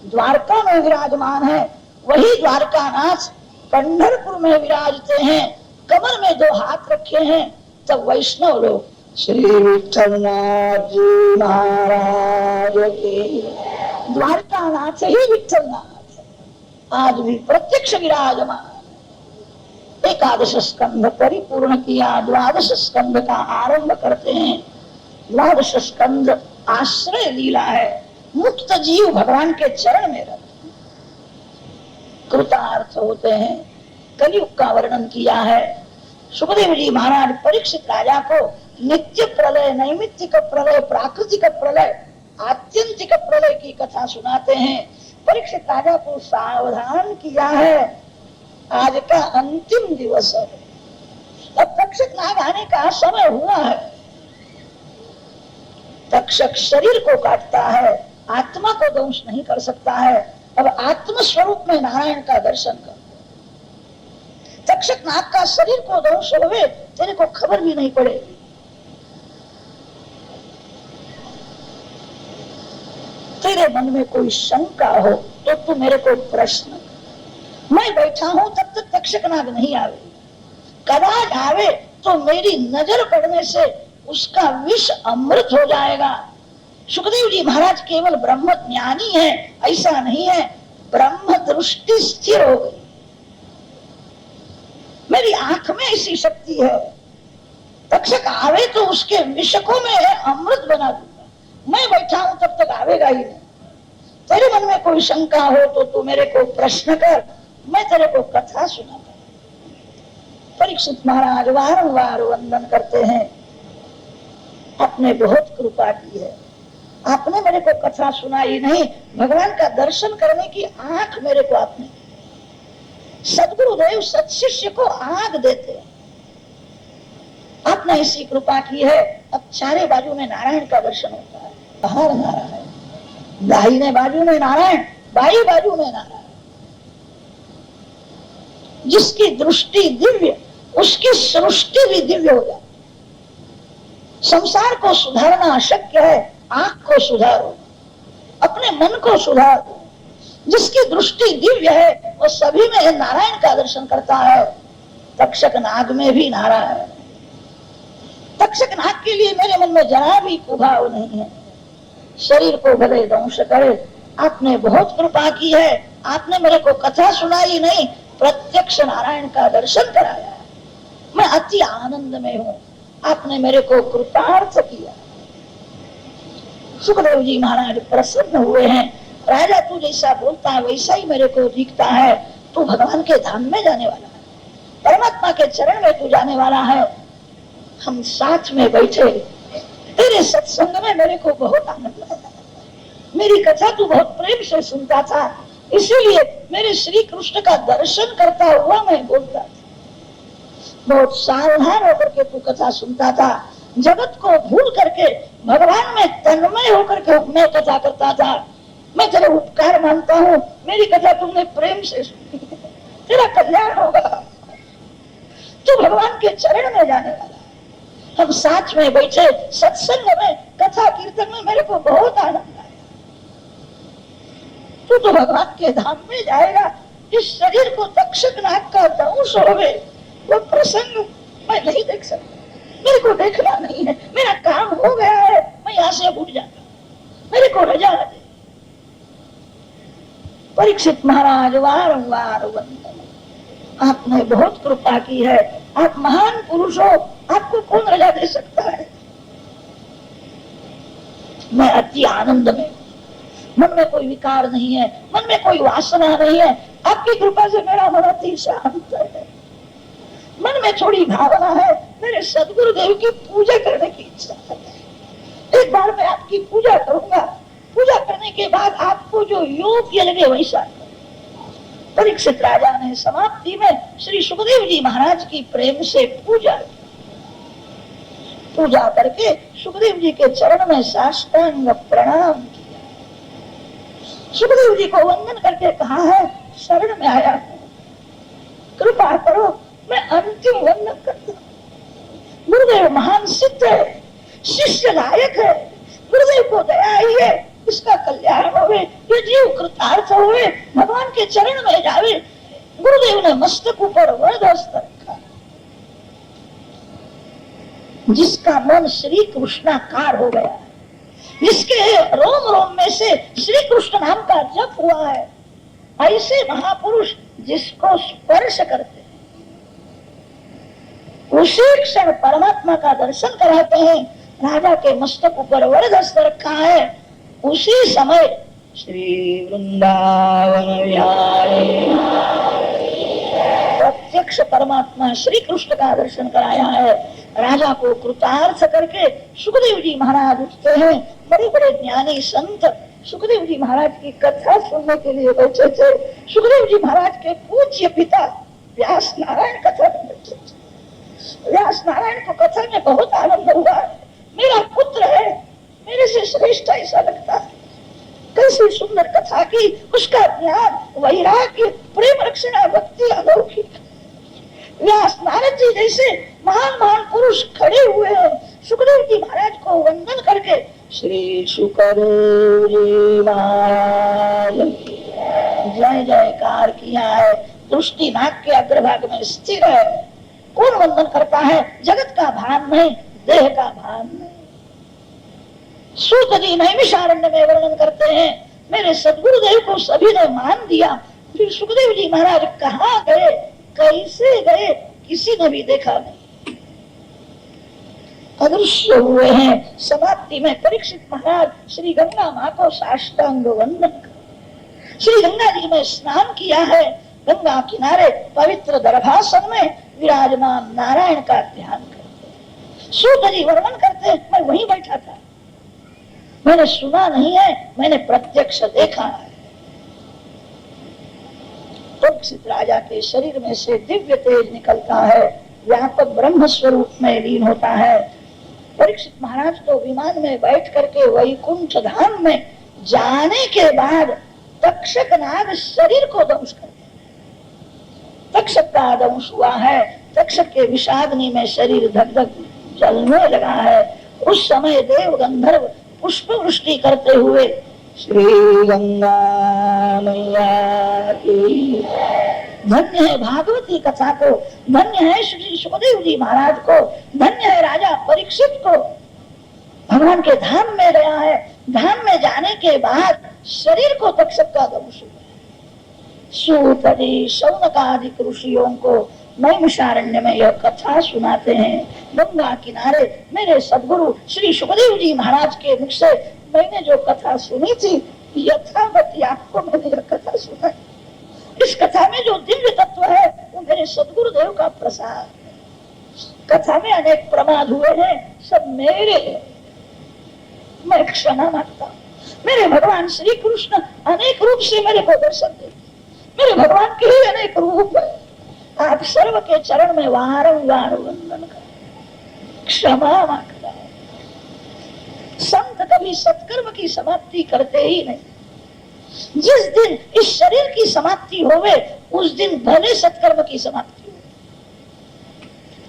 द्वारका में विराजमान है। वही द्वारका नाथ पंढरपुर में विराजते हैं, कमर में दो हाथ रखे हैं। तब वैष्णव लोग श्री विठलनाथ जी महाराज के, द्वारका नाथ ही विठलनाथ आज भी प्रत्यक्ष विराजमान। एकादश स्कंध परिपूर्ण किया, द्वादश स्कंध का आरंभ करते हैं। द्वादश स्कंध आश्रय लीला है, मुक्त जीव भगवान के चरण में रहते कृतार्थ होते हैं। कलयुग का वर्णन किया है। सुखदेव जी महाराज परीक्षित राजा को नित्य प्रलय, नैमित्तिक प्रलय, प्राकृतिक प्रलय, आत्यंतिक प्रलय की कथा सुनाते हैं। परीक्षित राजा को सावधान किया है, आज का अंतिम दिवस है, अब तक्षक नाग आने का समय हुआ है। तक्षक शरीर को काटता है, आत्मा को दंश नहीं कर सकता है। अब आत्म स्वरूप में नारायण का दर्शन कर। तक्षक नाग का शरीर को दंश हुए, तेरे को खबर भी नहीं पड़ेगी। तेरे मन में कोई शंका हो तो तू मेरे को प्रश्न, मैं बैठा हूं तब तक तक्षक नाग नहीं आवे। कदाच आवे तो मेरी नजर पड़ने से उसका विष अमृत हो जाएगा। सुखदेव जी महाराज केवल ब्रह्म ज्ञानी है ऐसा नहीं है, ब्रह्म दृष्टि स्थिर हो गई, मेरी आंख में ऐसी शक्ति है, तक्षक आवे तो उसके विषकों में अमृत बना दूंगा। मैं बैठा हूं तब तक आवेगा ही नहीं। तेरे मन में कोई शंका हो तो तू मेरे को प्रश्न कर, मैं तेरे को कथा सुनाता। परीक्षित महाराज वारंवार वंदन करते हैं, आपने बहुत कृपा की है, आपने मेरे को कथा सुनाई नहीं, भगवान का दर्शन करने की आंख मेरे को आपने, सदगुरुदेव सत्शिष्य को आंख देते हैं, आपने ऐसी कृपा की है। अब चारे बाजू में नारायण का दर्शन होता है, बाहर नारायण, दाहिने बाजू में नारायण, बाई बाजू में नारायण। जिसकी दृष्टि दिव्य उसकी सृष्टि भी दिव्य हो जाती। संसार को सुधारना अशक्य है, आंख को सुधारो, अपने मन को सुधारो। जिसकी दृष्टि दिव्य है वो सभी में नारायण का दर्शन करता है। तक्षक नाग में भी नारायण, तक्षक नाग के लिए मेरे मन में जरा भी कुभाव नहीं है। शरीर को भले ध्वंस करे, आपने बहुत कृपा की है, आपने मेरे को कथा सुनाई नहीं, प्रत्यक्ष नारायण का दर्शन कराया। मैं अति आनंद में हूँ, आपने मेरे को कृतार्थ किया। सुखदेव जी महाराज प्रसन्न हुए हैं। राजा तू जैसा बोलता है वैसा ही मेरे को दिखता है, तू भगवान के धाम में जाने वाला है, परमात्मा के चरण में तू जाने वाला है। हम साथ में बैठे, तेरे सत्संग में मेरे को बहुत आनंद आया। मेरी कथा तू बहुत प्रेम से सुनता था, इसीलिए मेरे श्री कृष्ण का दर्शन करता हुआ मैं बोलता था। बहुत सावधान होकर के तू कथा सुनता था, जगत को भूल करके भगवान में तन्मय होकर के मैं कथा करता था। मैं तेरे उपकार मानता हूँ, मेरी कथा तुमने प्रेम से सुनी, तेरा कल्याण होगा, तू भगवान के चरण में जाने वाला। हम साथ में बैठे सत्संग में, कथा कीर्तन में मेरे को बहुत आनंद आया। तू तो भगवान के धाम में जाएगा। इस शरीर को तक्षक नाग का दंश होवे, वो प्रसंग मैं नहीं देख सकता, मेरे को देखना नहीं है, मेरा काम हो गया है, मैं यहाँ से उठ जाता, मेरे को रजा दे। परीक्षित महाराज वारंवार वंदन, आपने बहुत कृपा की है, आप महान पुरुष हो, आपको कौन रजा दे सकता है। मैं अति आनंद में, मन में कोई विकार नहीं है, मन में कोई वासना नहीं है, आपकी कृपा से मेरा मन अति शांत है। मन में थोड़ी भावना है, मेरे सदगुरुदेव की पूजा करने की इच्छा है। एक बार मैं आपकी पूजा करूंगा, पूजा करने के बाद आपको जो योग्य लगे वैसा। परीक्षित राजा ने समाप्ति में श्री सुखदेव जी महाराज की प्रेम से पूजा की। पूजा करके सुखदेव जी के चरण में साष्टांग प्रणाम किया। सुखदेव जी को वंदन करके कहा है, शरण में आया हूं, कृपा करो, मैं अंतिम वंदन करता हूं। गुरुदेव महान सिद्ध है, शिष्य लायक है, गुरुदेव को दया ही है, इसका कल्याण होवे, ये जीव कृतार्थ होवे, भगवान के चरण में जावे। गुरुदेव ने मस्तक ऊपर वरदहस्त रखा। जिसका मन श्री कृष्णाकार हो गया, जिसके रोम रोम में से श्री कृष्ण नाम का जप हुआ है, ऐसे महापुरुष जिसको स्पर्श करते हैं उसी क्षण परमात्मा का दर्शन कराते हैं। राजा के मस्तक ऊपर वरदहस्त रखा है, उसी समय श्री वृंदावन विहारी प्रत्यक्ष परमात्मा श्री कृष्ण का दर्शन कराया है। राजा को कृतार्थ करके सुखदेव जी महाराज उठते हैं। बड़े बड़े ज्ञानी संत सुखदेव जी महाराज की कथा सुनने के लिए बैठे थे। सुखदेव जी महाराज के पूज्य पिता व्यास नारायण कथा में बैठे थे। व्यास नारायण को कथा में बहुत आनंद हुआ। मेरा पुत्र है, मेरे से श्रेष्ठ ऐसा लगता है, कैसी सुंदर कथा की, उसका ज्ञान, वैराग्य, प्रेम रक्षणा, भक्ति अलौकिक। व्यास नारद जी जैसे महान महान पुरुष खड़े हुए हैं। सुखदेव जी महाराज को वंदन करके श्री सुखदेव जी महाराज जय जयकार किया है। दृष्टि नाक के अग्रभाग में स्थिर है। कौन वंदन करता है, जगत का भान नहीं, देह का भान नहीं। सूत जी नैमिषारण्य में वर्णन करते हैं, मेरे सदगुरुदेव को सभी ने मान दिया, फिर सुखदेव जी महाराज कहाँ गए, कैसे गए, किसी ने भी देखा नहीं, अदृश्य हुए हैं। समाप्ति में परीक्षित महाराज श्री गंगा माँ को साष्टांग वंदन कर, श्री गंगा जी में स्नान किया है, गंगा किनारे पवित्र दर्भासन में विराजमान नारायण का ध्यान करते। सूत जी वर्णन करते, मैं वहीं बैठा था, मैंने सुना नहीं है, मैंने प्रत्यक्ष देखा है। परीक्षित राजा के शरीर में से दिव्य तेज निकलता है, व्यापक ब्रह्म स्वरूप में लीन होता है। परीक्षित महाराज तो विमान में बैठ करके वैकुंठ धाम में जाने के बाद तक्षक नाग शरीर को दंश कर, तक्षक का दंश हुआ है, तक्षक के विषाग्नि में शरीर धक धक जलने लगा है। उस समय देव गंधर्व पुष्प वृष्टि करते हुए श्री गंगा मैया की, धन्य है भागवती कथा को, धन्य है श्री सुखदेव जी महाराज को, धन्य है राजा परीक्षित को, भगवान के धाम में गया है। धाम में जाने के बाद शरीर को तक्षक का दंश हुआ। सूत जी शौनकादि ऋषियों को नैमिषारण्य में यह कथा सुनाते हैं। गंगा किनारे मेरे सदगुरु श्री सुखदेव जी महाराज के मुख से मैंने जो कथा सुनी थी, यथावत आपको मैंने यह कथा सुनाई। इस कथा में जो दिव्य तत्व है वो मेरे सदगुरुदेव का प्रसाद। कथा में अनेक प्रमाद हुए हैं, सब मेरे, मैं क्षमा मांगता हूँ। मेरे भगवान श्री कृष्ण अनेक रूप से मेरे को दर्शन दे, मेरे भगवान के ही अनेक रूप है। आप सर्व के चरण में वारंवार वंदन करें, क्षमा मांगता है। संत कभी सत्कर्म की समाप्ति करते ही नहीं। जिस दिन इस शरीर की समाप्ति होवे उस दिन भले सत्कर्म की समाप्ति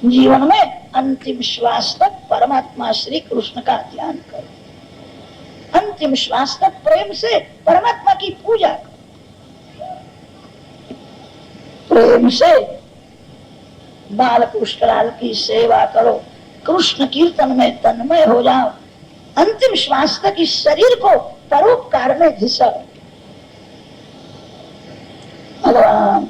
हो। जीवन में अंतिम श्वास तक परमात्मा श्री कृष्ण का ध्यान करो, अंतिम श्वास तक प्रेम से परमात्मा की पूजा करो, प्रेम से बाल कृष्णलाल की सेवा करो, कृष्ण कीर्तन में तन्मय हो जाओ, अंतिम श्वास तक इस शरीर को परोपकार में घिसो। भगवान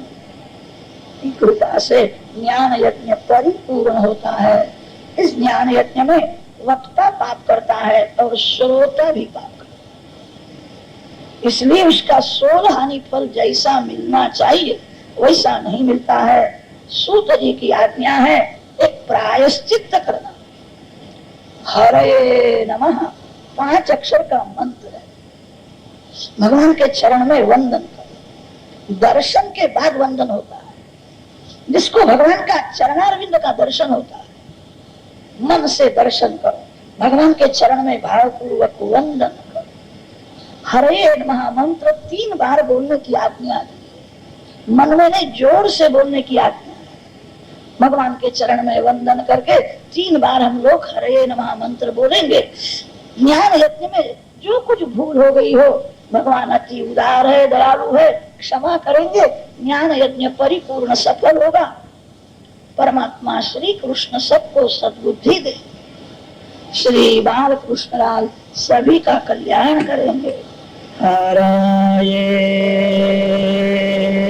की कृपा से ज्ञान यज्ञ परिपूर्ण होता है। इस ज्ञान यज्ञ में वक्ता पाप करता है और श्रोता भी पाप करता है, इसलिए उसका 16 हानि फल जैसा मिलना चाहिए वैसा नहीं मिलता है। सूत जी की आज्ञा है एक प्रायश्चित्त करना। हरे नमः 5 अक्षर का मंत्र है। भगवान के चरण में वंदन करो, दर्शन के बाद वंदन होता है। जिसको भगवान का चरणारविंद का दर्शन होता है, मन से दर्शन करो, भगवान के चरण में भावपूर्वक वंदन करो। हरे नमः मंत्र 3 बार बोलने की आज्ञा दी, मन में नहीं जोर से बोलने की आज्ञा। भगवान के चरण में वंदन करके 3 बार हम लोग हरे नमः मंत्र बोलेंगे। ज्ञान यज्ञ में जो कुछ भूल हो गई हो, भगवान अति उदार है, दयालु है, क्षमा करेंगे, ज्ञान यज्ञ परिपूर्ण सफल होगा। परमात्मा श्री कृष्ण सबको सद्बुद्धि दे, श्री बाल कृष्णलाल सभी का कल्याण करेंगे। हराये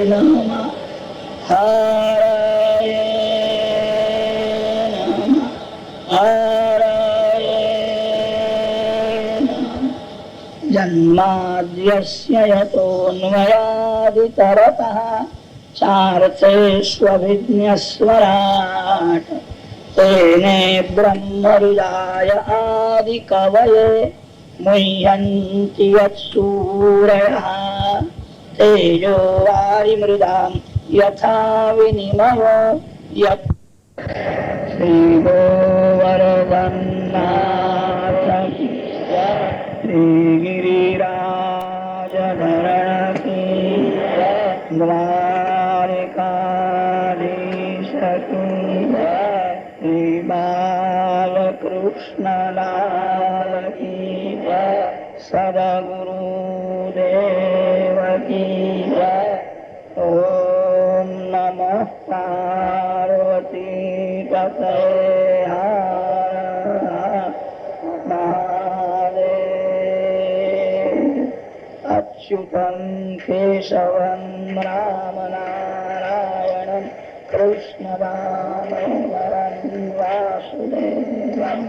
नमः, हराये नमः, हराये नमः। जन्माद्यस्य यतोऽन्वयादितरतः चार्थेष्वभिज्ञस्वराट् तेने ब्रह्महृदाय आदिकवये मुह्यन्ति यत्सूरयः तेजो वारिमृदां यथा विनिमयो यत्। श्रीगोवर्धननाथ श्रीगिरिराजधरण की द्वारकाधीश की श्री बालकृष्णलाल की सद्गुरुदेव की। ओम नमः पार्वती पते अच्युतं केशवं राम नारायणं कृष्ण दामोदरं वासुदेवं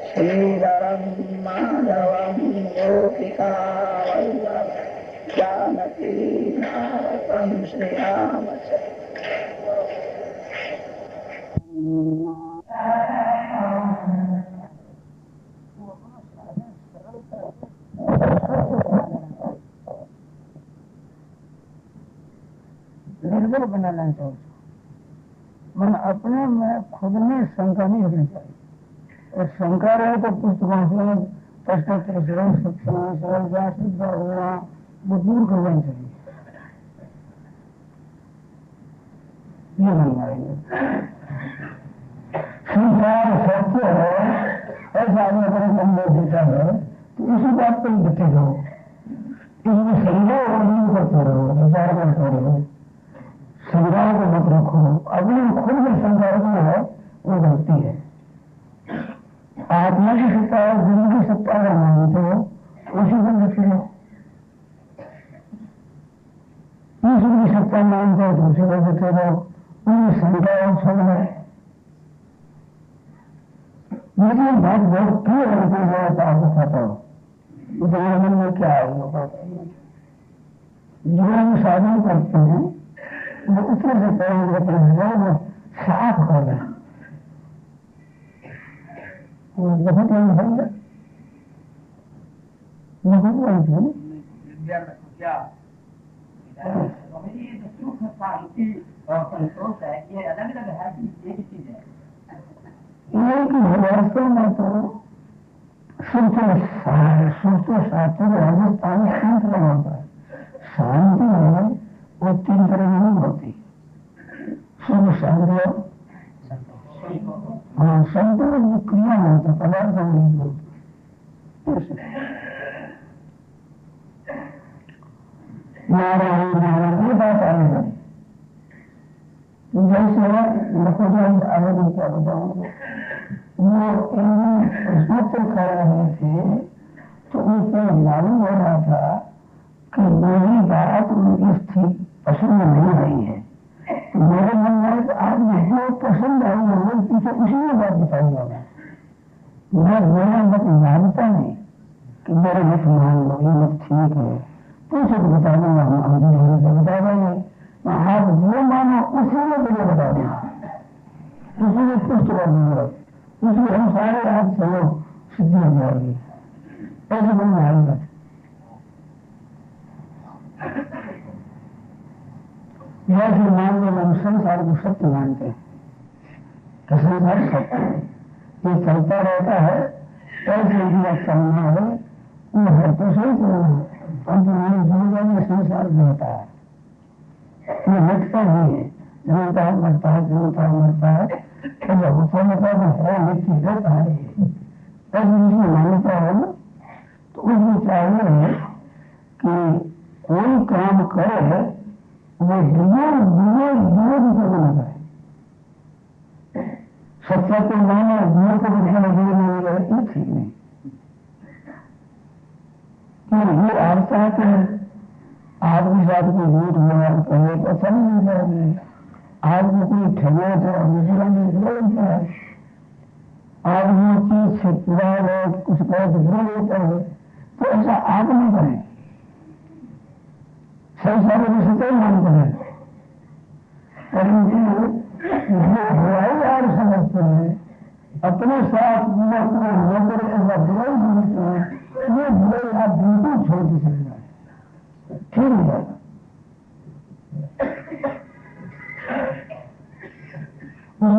श्रीधरं माधवं गोपिका वल्लभं जानकी नायकं निर्बल बनाना चाहिए। मन अपने में खुद में शंका नहीं रखनी चाहिए, और शंका रहे तो पुस्तकों से पश्चात होना वो दूर करना चाहिए। ये नहीं आएंगे संसार सत्य है ऐसा आदमी अगर संभव देता है तो इसी बात पर डटे रहो, इसमें संदेह नहीं करते रहो, विचार करते रहो, संज्ञाओं को मत रखो। अपने खुद में संज्ञा रखना है वो गलती है। आत्मा की सत्ता है, जिंदगी सत्ता अगर मानते हो उसी को रखे रहो। ईश्वर की सत्ता मानते हो तो उसी को रखे रहो, उनकी संज्ञाओं छोड़ना है। लेकिन बात बहुत क्लियर होती है तो आपको पता हो तुम्हारे मन में क्या है। जीवन में साधन करते हैं वो उतने से पहले वो साफ हो गया, बहुत नहीं होगा, बहुत नहीं सुख शांति और संतोष है, ये अलग अलग है, एक ही चीज है। एक वास्तव में तो सुख शांति राजस्थान तीन तरह होता है। शांति है वो तीन तरह की नहीं होती, सुख शांति हाँ संतोष जो क्रिया होता पदार्थ नहीं होती। नारायण नारायण ये बात आने लगी जैसे लखोदन आगे क्या बताऊंगा, वो प्रश्नोत्तर कर रहे थे तो उनको मालूम हो रहा था कि मेरी बात उनकी स्थिति पसंद नहीं आई है। तो मेरे मन में आज जो पसंद आई है वो पीछे उसी में बात बताऊंगा। मैं मेरा मत मानता नहीं कि मेरे मत मान लो, ये मत ठीक है, पूछो तो बता दूंगा, हम धीरे से बता देंगे। आप जो मानो उसी में मुझे बता देंगे, उसी में पुष्ट कर दूंगा, उसी हम सारे आप चलो सिद्धि हो जाएगी। ऐसे मन में आएगा जैसे मान लो हम संसार को सत्य मानते हैं कि संसार सत्य ये चलता रहता है, ऐसे यदि चलना है वो है तो सही चलना है। जीवन में संसार होता है, ये मिटता ही है, जन्मता है मरता है, जन्मता है मरता है, ऐसा होता है नित्य रहता है। ऐसी जिसमें मान्यता है ना तो उसमें चाहिए कि कोई काम करे वो दिए दिए है। सत्य को माने दिए को दिखाना दिए नहीं रहे, ये ठीक नहीं। ये आवश्यक है कि आदमी साथ कोई झूठ बोला कहे तो अच्छा नहीं जाएगी, आदमी कोई ठगे तो दूसरा नहीं बोलता है, आदमी चीज से पूरा है कुछ कहे तो बुरा होता है, तो ऐसा आदमी करे सही सारे भी सच्चाई मानते हैं। परंतु बुराई यार समझते हैं अपने साथ लेकर ऐसा बुराई समझते हैं, ये बुराई आप बिल्कुल छोड़ के चले जाए ठीक है।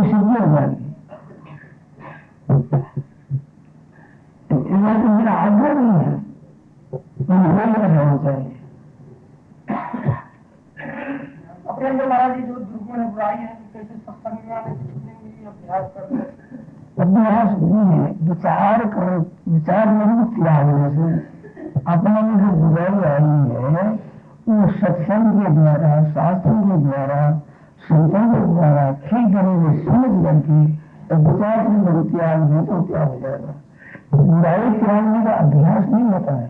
सिद्धि हो जाएगी। तो मेरा आग्रह नहीं है, होना चाहिए। अपने जो महाराज जी जो दुर्गुण बुराई है कैसे सत्संग में अभ्यास कर अभ्यास नहीं है, विचार नहीं त्याग से अपने में जो बुराई आई है वो सत्संग के द्वारा, शास्त्र के द्वारा, संतों के द्वारा ठीक तरह से समझ करके विचार से त्याग है तो त्याग हो जाएगा। बुराई त्यागने का अभ्यास नहीं होता है,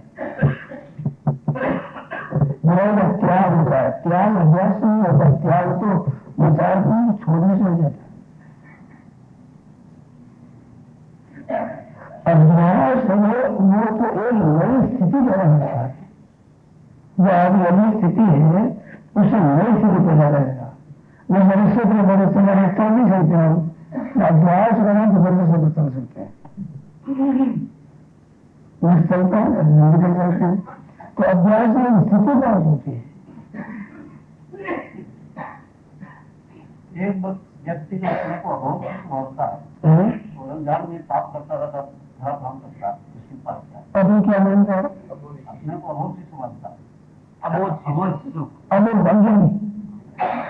बुराई का त्याग होता है। त्याग अभ्यास नहीं होता, त्याग तो विचार को छोड़ने से हो जाता है। अभ्यास वो तो एक नई स्थिति पैदा होता है, जो आगे अगली स्थिति है उससे नई स्थिति पैदा रहेगा। मैं मनुष्य के बड़े से चल नहीं सकते हैं, अभ्यास करें तो बड़े से चल सकते हैं, चलता है निकल जाते हैं। तो अभ्यास में स्थिति प्राप्त होती है। एक व्यक्ति जो अपने को अभोग समझता है, रमजान में पाप करता रहता, हर काम करता, उसकी पाप अभी क्या मानता है? अपने को अभोग से समझता है, अभोग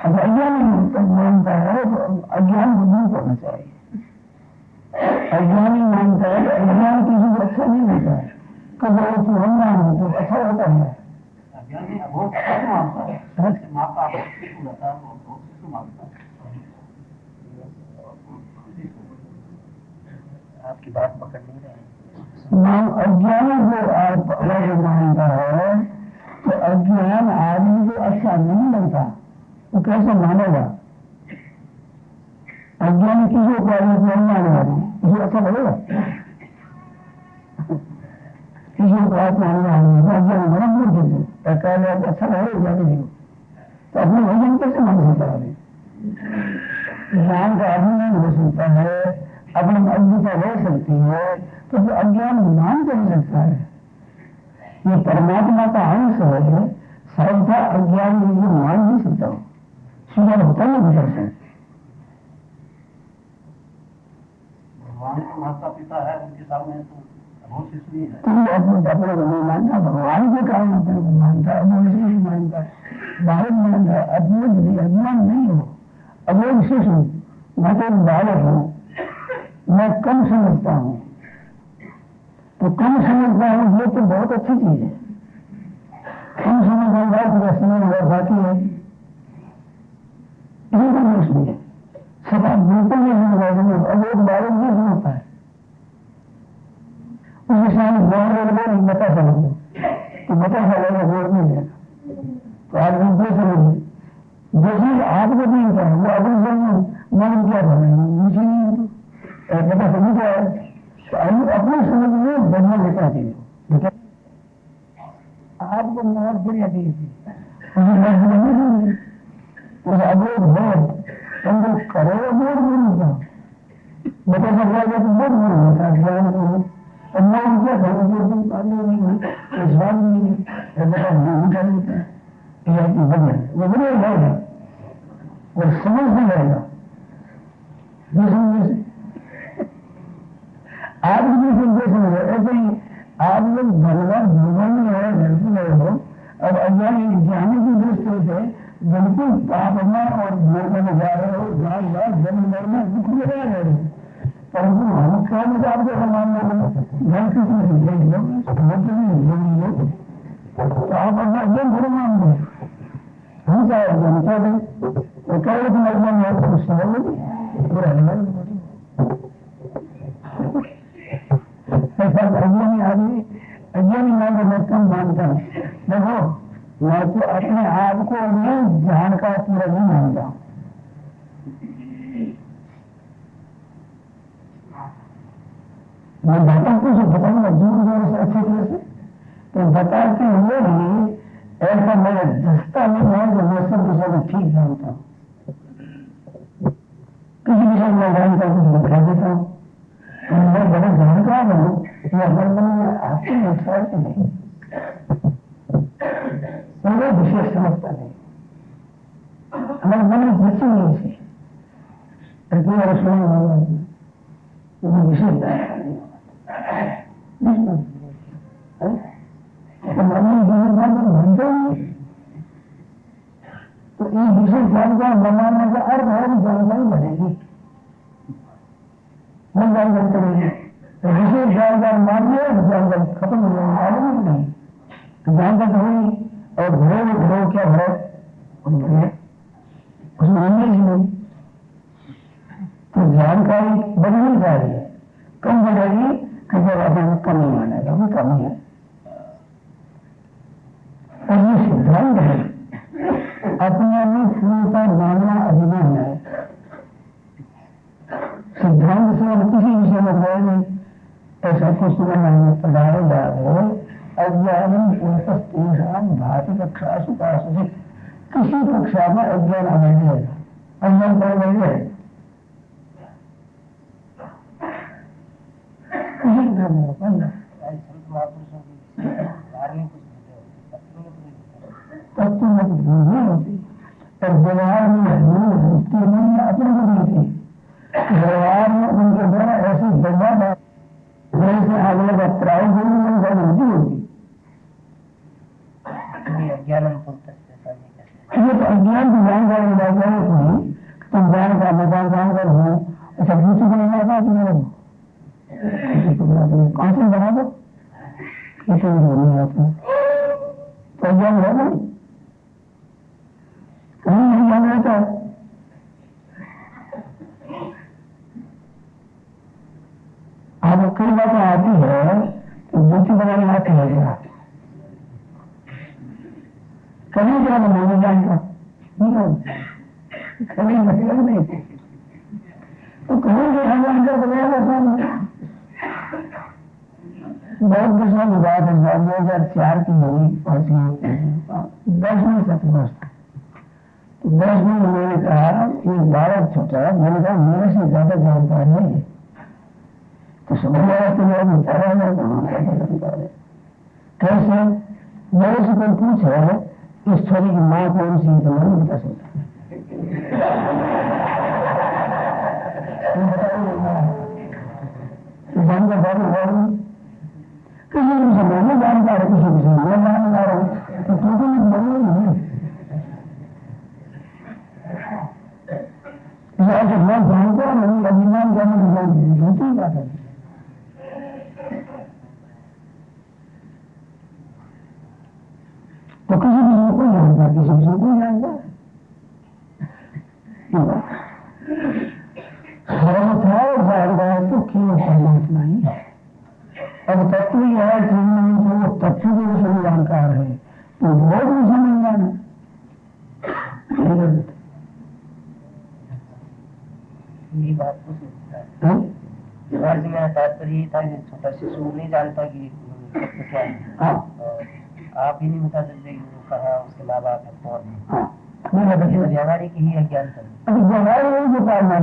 अज्ञानी मानता है तो अज्ञान को दूर करना चाहिए। अज्ञानी मानता है तो अज्ञान किसी को अच्छा नहीं होता है, कभी रमजान हो तो अच्छा होता है। अज्ञानी अभोग से मानता है, माँ का अभोग से होता है, वो अभोग से मानता है। आपकी बात पकड़ नहीं रहे। अज्ञानी जो आप अलग मानता है तो अज्ञान आदमी को अच्छा नहीं लगता, वो कैसे मानेगा? अज्ञानी किसी को मानने वाली किसी अच्छा लगेगा? किसी को बात मानने वाली अज्ञानी बना मूर्ख देते कहने अच्छा लगेगा जाने नहीं, तो अपने भजन कैसे मान सकता है? ज्ञान का आदमी नहीं हो सकता है, अपनी अज्ञता रह सकती है, तो फिर अज्ञान मान कर सकता है। ये परमात्मा का अंश है, सर्वथा अज्ञान मान नहीं सकता हो, सुधार होता नहीं भीतर से। भगवान के माता पिता है, उनके सामने तो बहुत शिशु है। तुम अपने को नहीं मानता, भगवान के कारण अपने को मानता है, वो नहीं मानता है, बालक मानता है। अज्ञान नहीं हो, अबोध शिशु, मैं तो बालक हूँ, मैं कम समझता हूँ, तो कम समझता हूँ ये तो बहुत अच्छी चीज है। कम समझ समझ बाकी है इसलिए सदा बिल्कुल नहीं समझ, अबोध बालक नहीं समझता है। उसके सामने नहीं बता समझ तो बता समझ वोट नहीं देगा, तो आप बिल्कुल समझिए जैसे आपको नहीं होता है वो अपनी समझ मन क्या समझ मुझे नहीं बता समझ क्या है, अपनी समझ में बढ़िया लेता है। आपको मोहर बढ़िया दी थी उस अबोध बोध तुमको करो बोध बोलूंगा बता सकता है तो बोध बोलूंगा ज्ञान को मोह क्या करो स्वाद नहीं बता मीठा होता है वो बढ़िया जाएगा और समझ नहीं जाएगा। आप भी समझ ऐसे ही आप लोग भगवान में है धरती में हो, अब अज्ञानी ज्ञानी की दृष्टि से बिल्कुल पाप में और भोग में जा रहे हो, जन्म मरना दुख में रह रहे हो, परंतु हम क्या में आपको मानने धन तो आप अपना अध्ययन थोड़ा मान दो, हम चाहे जनता दें तो कह रहे मरना में तो समझ अज्ञानी आदमी अज्ञानी मान को मैं कम मानता हूँ। देखो मैं तो अपने आप को नहीं जान का पूरा नहीं मानता हूँ। मैं बताता कुछ बताऊंगा जोर जोर से अच्छी तरह से, तो बताते हुए भी ऐसा मेरा दस्ता नहीं है जो मैं सब विषय को ठीक जानता हूँ। किसी विषय में जानता हूँ कुछ बता देता हूँ, मैं बड़ा जानकार हूँ या मन में आपके नुकसान से नहीं, मैं विशेष समझता नहीं, हमारे मन में बच्चे नहीं से विशेष जानकारी तो ये विशेष जानकारी बनाने का अर्थ है जानकारी बढ़ेगी, नहीं जानकारी करेगी तो विशेष जानकारी मान लिया जानकारी खत्म हो जाएगी, नहीं जानकारी तो हुई और घरों क्या घरों उसमें जानकारी बढ़नी चाहिए, कम बढ़ेगी कि जब अपन कमी आनेगा, वो कमी है। और ये सिद्धांत है, अपने में पूर्णता मानना अभिमान है। सिद्धांत से हम किसी विषय में गए नहीं, ऐसा कुछ मैंने पढ़ाया जा रहे अज्ञानम पूर्णतस्तेषां भाति कक्षासु पार्षदिक। किसी कक्षा में अज्ञान आ जाएगा, अज्ञान पड़ जाएगा, किसी घर में होगा तत्व में भूल होती और व्यवहार में उसकी नहीं अपने को मिलती। व्यवहार में उनके द्वारा ऐसी बर्बाद जैसे अगले का प्राय होती होगी। ये तो अज्ञान की जानकारी नहीं, तुम जान का मकान काम कर हो, अच्छा दूसरी को नहीं आता तुम्हारे कौन से बना दो, ये तो नहीं आता तो अज्ञान है नहीं, कहीं नहीं जान रहता। अब कई बातें आती है तो ज्योति बनाने आती है क्या, कभी क्या नहीं जानता, कभी मतलब नहीं तो कहीं से भगवान का बनाया। बहुत वर्षों की बात है, 2004 की होगी, 10वीं सत्र। तो 10वीं मैंने कहा एक बालक छोटा, मैंने कहा मेरे से ज्यादा जानकार नहीं है, तो समझ आया तो मेरा विचारा है कैसे। मेरे से कोई पूछे इस छोरी की माँ कौन सी है तो मैं नहीं बता सकता, जानकर बाबू किसी विषय में नहीं जानता है, किसी विषय में मैं जानने रहा हूँ तो तुमको नहीं नहीं मैं जानता नहीं, अभिमान करने की झूठी बात है। तो किसी विषय को जानता, किसी विषय को जानता सर्वथा जानता है तो क्यों परमात्मा ही है। अब तत्व यह है कि जो तत्व के विषय में जानकार है तो बहुत विषय में जाना ये बात को सोचता है मेरा तात्पर्य ये था कि छोटा शिशु नहीं जानता कि तत्व क्या है, आप ही नहीं बता सकते कि वो कहा उसके माँ बाप है कौन, व्यवहारिक ही अज्ञान कर व्यवहारिक जो पालना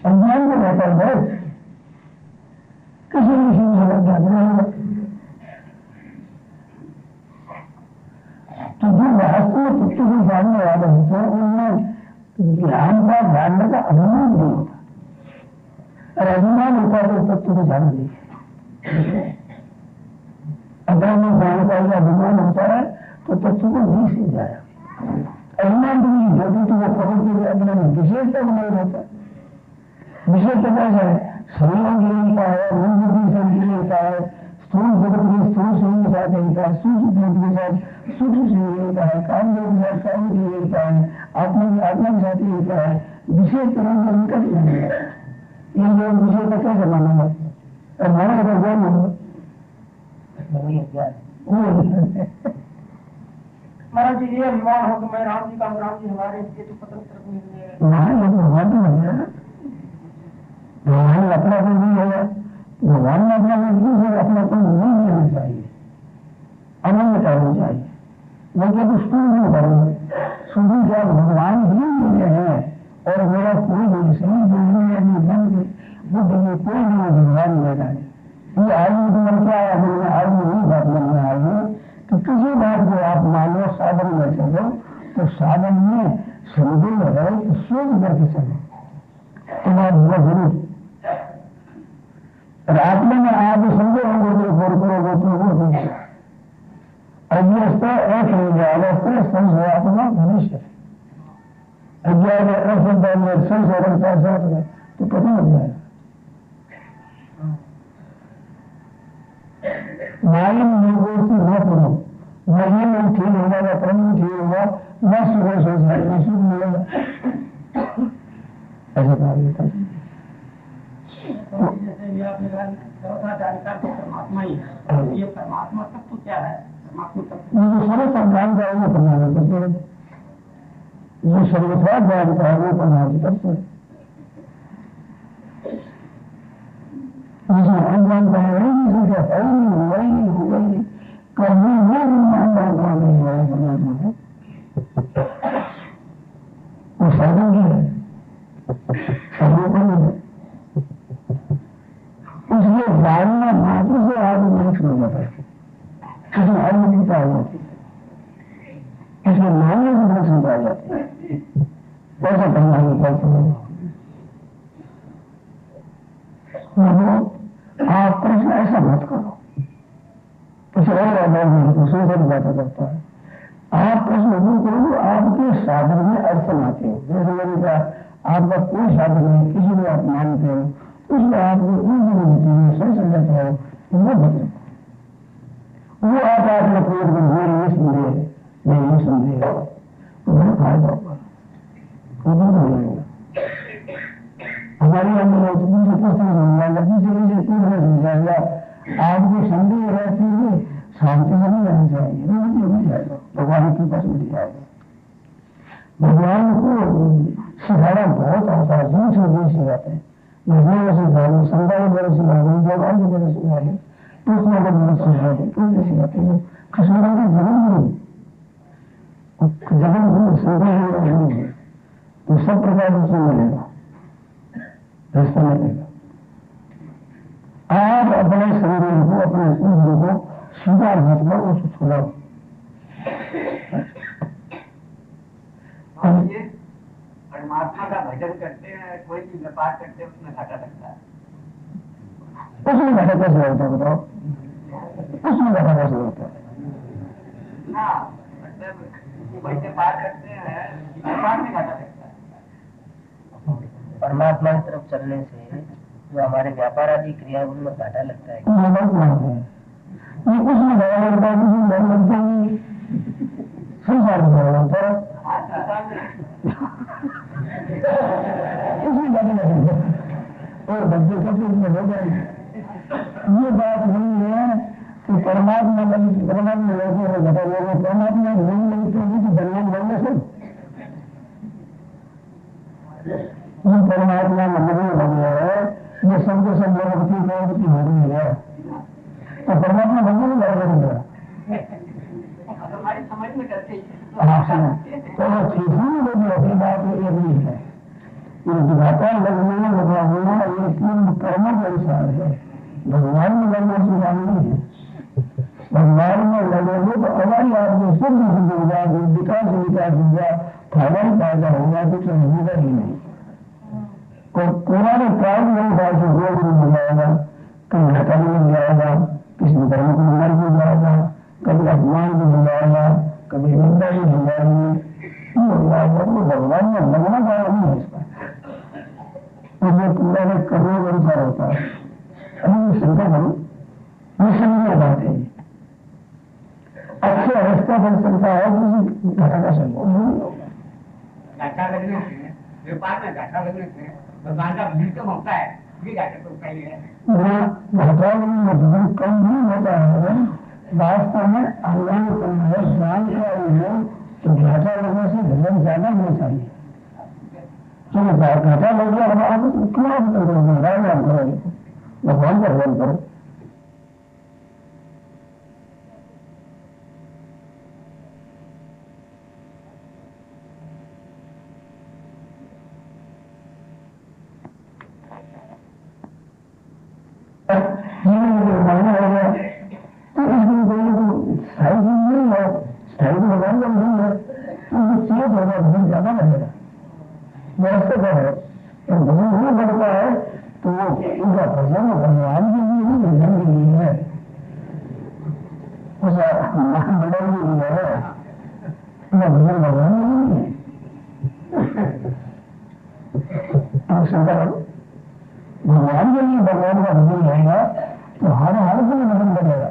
अज्ञान को रहता है किसी विषय में ज्ञान रहेगा। तो जो वास्तव में तत्व को जानने वाले होते हैं उनमें ज्ञान का जानने का अभिमान नहीं होता, और अभिमान होता है तो तत्व को जान नहीं। अगर मैं जानकारी का अभिमान होता है तो तत्व को नहीं सीख जाया। अभिमान तो नहीं होती तो वो प्रकृति के अपने विशेषता नहीं रहता। विशेषता कैसा है, शरीर गिरता है, मन बुद्धि से गिरता है, स्थूल जगत के स्थूल शरीर के साथ रहता है, सूक्ष्म जगत के साथ सूक्ष्म शरीर रहता है, काम जगत के साथ काम शरीर रहता है, आत्मा की आत्मा के साथ रहता है, विशेष तरह से उनका ध्यान है। ये लोग विषय का कैसे माना है और माना का ज्ञान मानो महाराज जी ये अभिमान हो कि मैं राम जी का राम जी हमारे ये तो स्वतंत्र भगवान तो बन गया, भगवान अपना कोई नहीं होगा, भगवान ने अपना कोई अपना कोई नहीं लेना चाहिए, अनंत करना चाहिए। लेकिन उसको नहीं करेंगे सुधी क्या भगवान ही मिले हैं और मेरा कोई नहीं सही बोलने मन के बुद्ध में कोई नहीं भगवान मेरा है। ये आयु तो क्या है, आयु नहीं बात बनने आयु तो किसी बात को आप मानो साधन में चलो तो साधन में संदेह है तो सोच करके चलो तो बात बहुत जरूरी। रात में आप संदेह होंगे तो करोगे तो वो नहीं अज्ञान अज्ञान संशयात्मा मनुष्य अज्ञान संशोधन पैसा तो पता लग जाएगा। मालूम लोगों की न पढ़ो, नहीं में ठीक होगा या क्रम में ठीक होगा, न सुबह सोचना न सुख मिलेगा, ऐसा कार्य करता है। आपने कहा चौथा जानकार तो परमात्मा ही है। ये परमात्मा तत्व क्या है? परमात्मा तत्व जो सर्वथा जानता है वो परमात्मा तत्व है। जो सर्वथा जानता है वो परमात्मा तत्व है। जिसमें अनजानता है जिसे है नहीं, हुआ ही नहीं, हुआ ही नहीं, कभी वो अनजानता नहीं हुआ है परमात्मा है। वो साधन की है, सर्वोपरि है। उसके जानना मात्र से आदमी मनुष्य हो जाता है, उसमें अवगुणता आ जाती है, इसमें मानने से मनुष्य आ जाती है। ऐसा करना ही पड़ता है। आप प्रश्न ऐसा मत करो, कुछ और दूसरे से बात करता है। आप प्रश्न नहीं करोगे, आपके साधन में अड़चन आती है। जैसे मैंने कहा, आपका कोई साधन नहीं, किसी को आप मानते हो, उसमें आपको सही समझाता हो, वो बदलो। वो आप अपने पेट में ये समझे, मैं ये समझे, तो बहुत फायदा होगा, वो दूर हो जाएगा। हमारे अंदर दूसरे पुस्तक समझाएगा, दूसरे समझाएगा। आपको संदेह रहती है, शांति से नहीं रहनी चाहिए, नहीं जाएगा, भगवान की पास मिल जाएगा। भगवान को सिखाना बहुत आता है, दूर से दूर सिखाते हैं। भगवान को सिखा दो, संतान को सिखा दो, भगवान को मेरे सिखा दो, कृष्ण को मेरे सिखा दो, तो सिखाते हैं। कृष्ण का जन्म गुरु, जन्म गुरु संतान गुरु है, तो सब प्रकार से मिलेगा, रास्ता मिलेगा। आप अपने शरीर को, अपने इंद्रियों को सुधार मत लो, उसको छुड़ाओ। परमात्मा का भजन करते हैं, कोई भी व्यापार करते हैं, उसमें घाटा लगता है। उसमें घाटा कैसे होता है बताओ? उसमें घाटा कैसे होता है? हाँ, मतलब कोई व्यापार करते हैं, व्यापार में घाटा लगता है। परमात्मा की तरफ चलने से जो हमारे व्यापार आदि क्रिया उनमें घाटा लगता है। ये उसमें घाटा लगता है, उसमें घाटा लगता है, संसार में घाटा लगता है, इसमें घाटा लगता है, और बच्चे सबसे इसमें हो जाएंगे। ये बात नहीं है कि परमात्मा लगे हो घटा लोग, परमात्मा नहीं लगते हैं कि धन्यवाद बोलने से ये परमात्मा में नहीं लगे है, ये सबके सब लोगों की हो रही है, तो परमात्मा बनने में लगा रहेगा। हमारी समझ में करते तो ठीक ही लोग अपनी बात ये नहीं है, ये दिखाता है लगना लगा होना, ये तीन कर्मों के अनुसार है। भगवान में लगना सुधार नहीं है, भगवान में लगेंगे तो हमारी आपको शुद्ध होगा, विकास होगा, फायदा ही फायदा होगा, कुछ होगा ही नहीं। और पुराने प्राण नहीं था कि रोग भी मिल जाएगा, कहीं घाटा भी मिल जाएगा, किसी धर्म को मर भी जाएगा, कभी अपमान भी मिल जाएगा, कभी निंदा भी मिल जाएगी। वो भगवान में लगना पाया नहीं है इसका, उसमें पूरा में कर्मों के अनुसार होता है। अभी शंका करो, ये समझने बात है, अच्छे अवस्था बन सकता है, किसी घटा का संभव नहीं होगा। घाटा लगने से, व्यापार में घाटा लगने से भगवान का भीड़ कम होता है, ये घाटा तो कहीं है। घाटा कम नहीं होता है, वास्तव में अज्ञान कम है, ज्ञान का है, तो घाटा लगने से भजन ज्यादा होना चाहिए। चलो घाटा लग गया, हम क्यों राम करोगे, भगवान का भजन करो। मानना हो गया तो इसमें कोई स्थायी नहीं है, स्थायी भगवान का नहीं है, तो चेत होगा, भजन ज्यादा रहेगा, व्यवस्थित है। तो भजन नहीं बढ़ता है तो वो उनका भजन भगवान के लिए नहीं, भजन के लिए है, उस मंडल के लिए है, भजन भगवान के लिए नहीं है। शंकर भगवान के लिए भगवान का भजन रहेगा तो हर के लिए भजन बनेगा।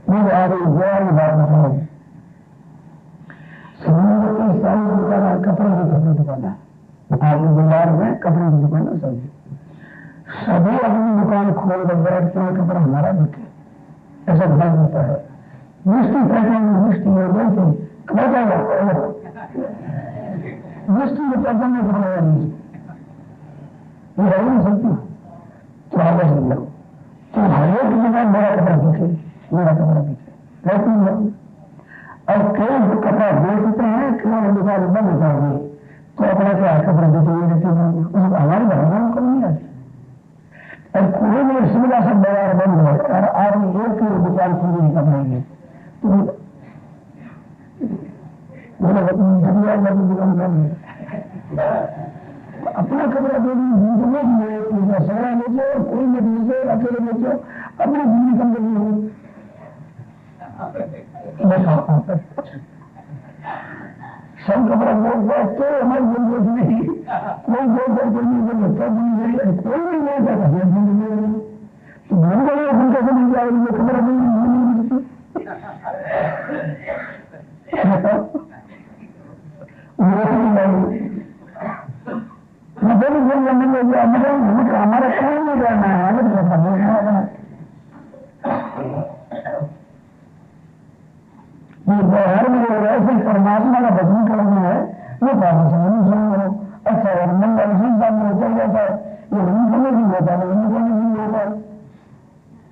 मुझे आ रही ज्ञान की बात बताओ, समुद्र की सारी दुकान कपड़े की कपड़े दुकान है, आपके बाजार में कपड़े की दुकान है, सभी अपनी दुकान खोल कर बैठते हैं, कपड़ा हमारा बिके, ऐसा ध्यान होता है। मिस्त्री कहते हैं मिस्त्री और बोलते मिस्त्री को पैसा में कपड़ा नहीं, ये है नहीं सकती, तो आगे से लगो तो हरेक दुकान मेरा कपड़ा बिके, मेरा कपड़ा बिके, लेकिन और कई जो कपड़ा बेचते हैं कि दुकान बंद हो जाएगी तो अपना क्या कपड़ा बेचेंगे, उसको हमारी भावनाओं को नहीं आती। और कोई भी सुविधा सब बाजार बंद है और आदमी एक ही दुकान खुली नहीं कपड़ेंगे तो दुकान बंद है, अपना कपड़ा दे दीजिए, सगड़ा बेचो, कोई मत बेचो, अकेले बेचो, अपनी जिंदगी कम करिए। सब कपड़ा लोग बैठते हमारी जिंदगी नहीं, कोई दो कोई भी नहीं जाता तो भूल गए उनके से मिल जाएगी, कपड़ा नहीं मिलती हमारा काम नहीं करना है, हर में ऐसे परमात्मा का भजन करना है, वो करो अच्छा और मन का चल जाता है, ये भजन करने नहीं होता है, भजन करने नहीं होता है,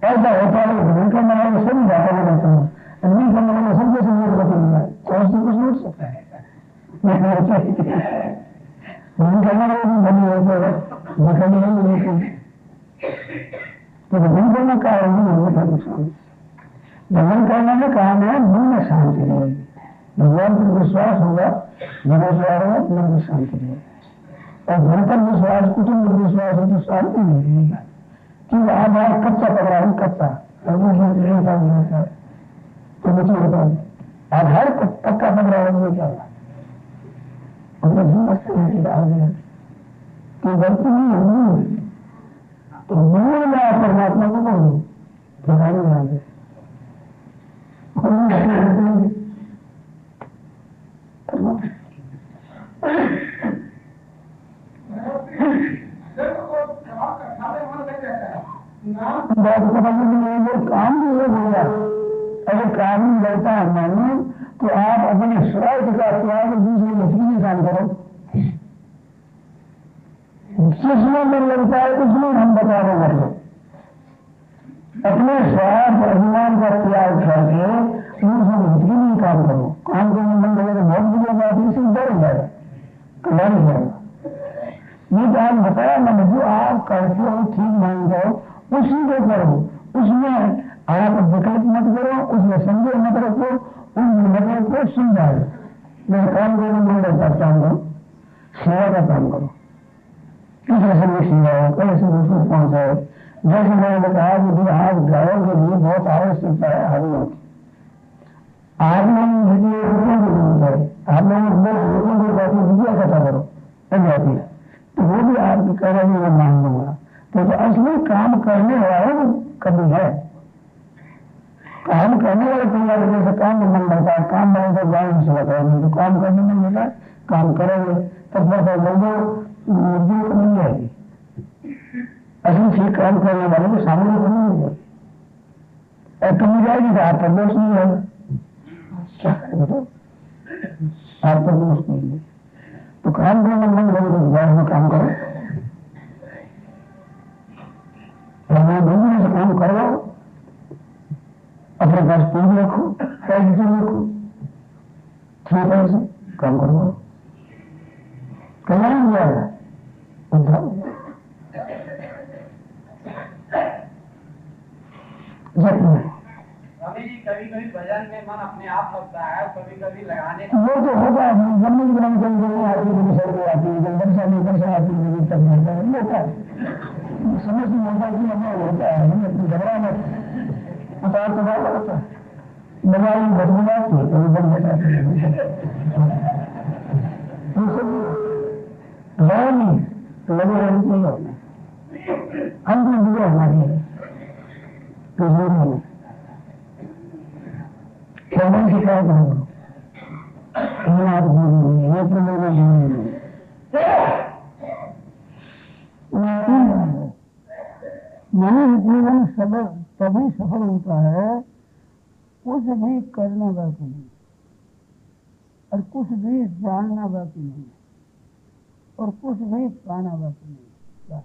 ऐसा होता है भजन करने वाले सभी जाता है, नहीं करने वाले सब जैसे नहीं होता है, तो उससे कुछ नहीं सकता है, भजन करने वाले भी बनी होते हैं, भजन नहीं होते, तो भजन करना कारण नहीं होता नुकसान। भजन करने में काम है मन में शांति रहेगी, भगवान पर विश्वास होगा, विश्वास होगा मन में शांति रहेगी, और घर पर विश्वास कुटुंब पर विश्वास हो तो शांति नहीं रहेगी, क्योंकि आधार कच्चा पकड़ा है, कच्चा तो मुझे होता है आधार पक्का पकड़ा है, क्या तो गलती नहीं होगी तो मूल में परमात्मा को बोलो भगवान में काम भी हो गया, अगर काम नहीं लगता है मानो तो आप अपने स्वार्थ का त्याग दूसरे व्यक्ति के काम करो, जिसमें मन लगता है उसमें हम बता रहे कर दो, अपने स्वार्थ अभिमान का त्याग करके दूसरे व्यक्ति के लिए काम करो, काम करने मन लगे तो बहुत बुरी बात है, इससे डर जाएगा, कल्याण हो जाएगा। ये तो आप बताया मैंने, जो आप करते हो ठीक मानते हो उसी को करो, उसमें आप विकल्प मत करो, उसमें संदेह मत रखो, उन मतलब को समझाओ, मैं काम करूँ मिल का काम करो, सेवा का काम करो, किसी से भी सेवा हो, कैसे उसको पहुंचाओ, जैसे मैंने कहा कि आज गायों के लिए बहुत आवश्यकता है हरियों की, आप लोग रुपये की जरूरत है, आप लोग लोगों को जाती विद्या इकट्ठा करो जाती है, तो वो भी आप कह रहे हैं मैं मान लूंगा, तो असली काम करने वाला कभी है, काम करने वाले तैयार जैसे काम में मन लगता है, काम बने तो गाँव से लगता है, तो काम करने में मिला काम करेंगे तो लोगों मुर्गी को मिल जाएगी, असली से काम करने वाले को सामने को नहीं मिल जाएगी, और तुम मिल जाएगी तो आप पर दोष नहीं होगा, क्या करें आप पर दोष नहीं है, तो काम करने मन लगे तो गाँव में काम करो, से काम करो, अपने पास पूरी रखो, पैसे रखो, ठीक है से काम करो, कल्याण हो जाएगा, उद्धार स्वामी जी कभी कभी भजन में मन अपने आप लगता है, कभी कभी लगाने वो तो होगा, जन्म की बना चल आती है, सड़कें आती है, जब वर्षा आती है, तब मिलता है, होता है समझ नहीं होता कि हमें होता है, हमें घबरा मत उतार तो बात होता है, बनाई बदबुलाती है, कभी बन जाता है नहीं लगे रहने नहीं होना, हम भी बुरा हमारी है तो जरूरी है, श्रवण की क्या करो, ये प्रमेय जरूरी नहीं मनुष्य जीवन सफल तभी सफल होता है कुछ भी करना बाकी नहीं और कुछ भी जानना बाकी नहीं और कुछ भी पाना बाकी नहीं। बस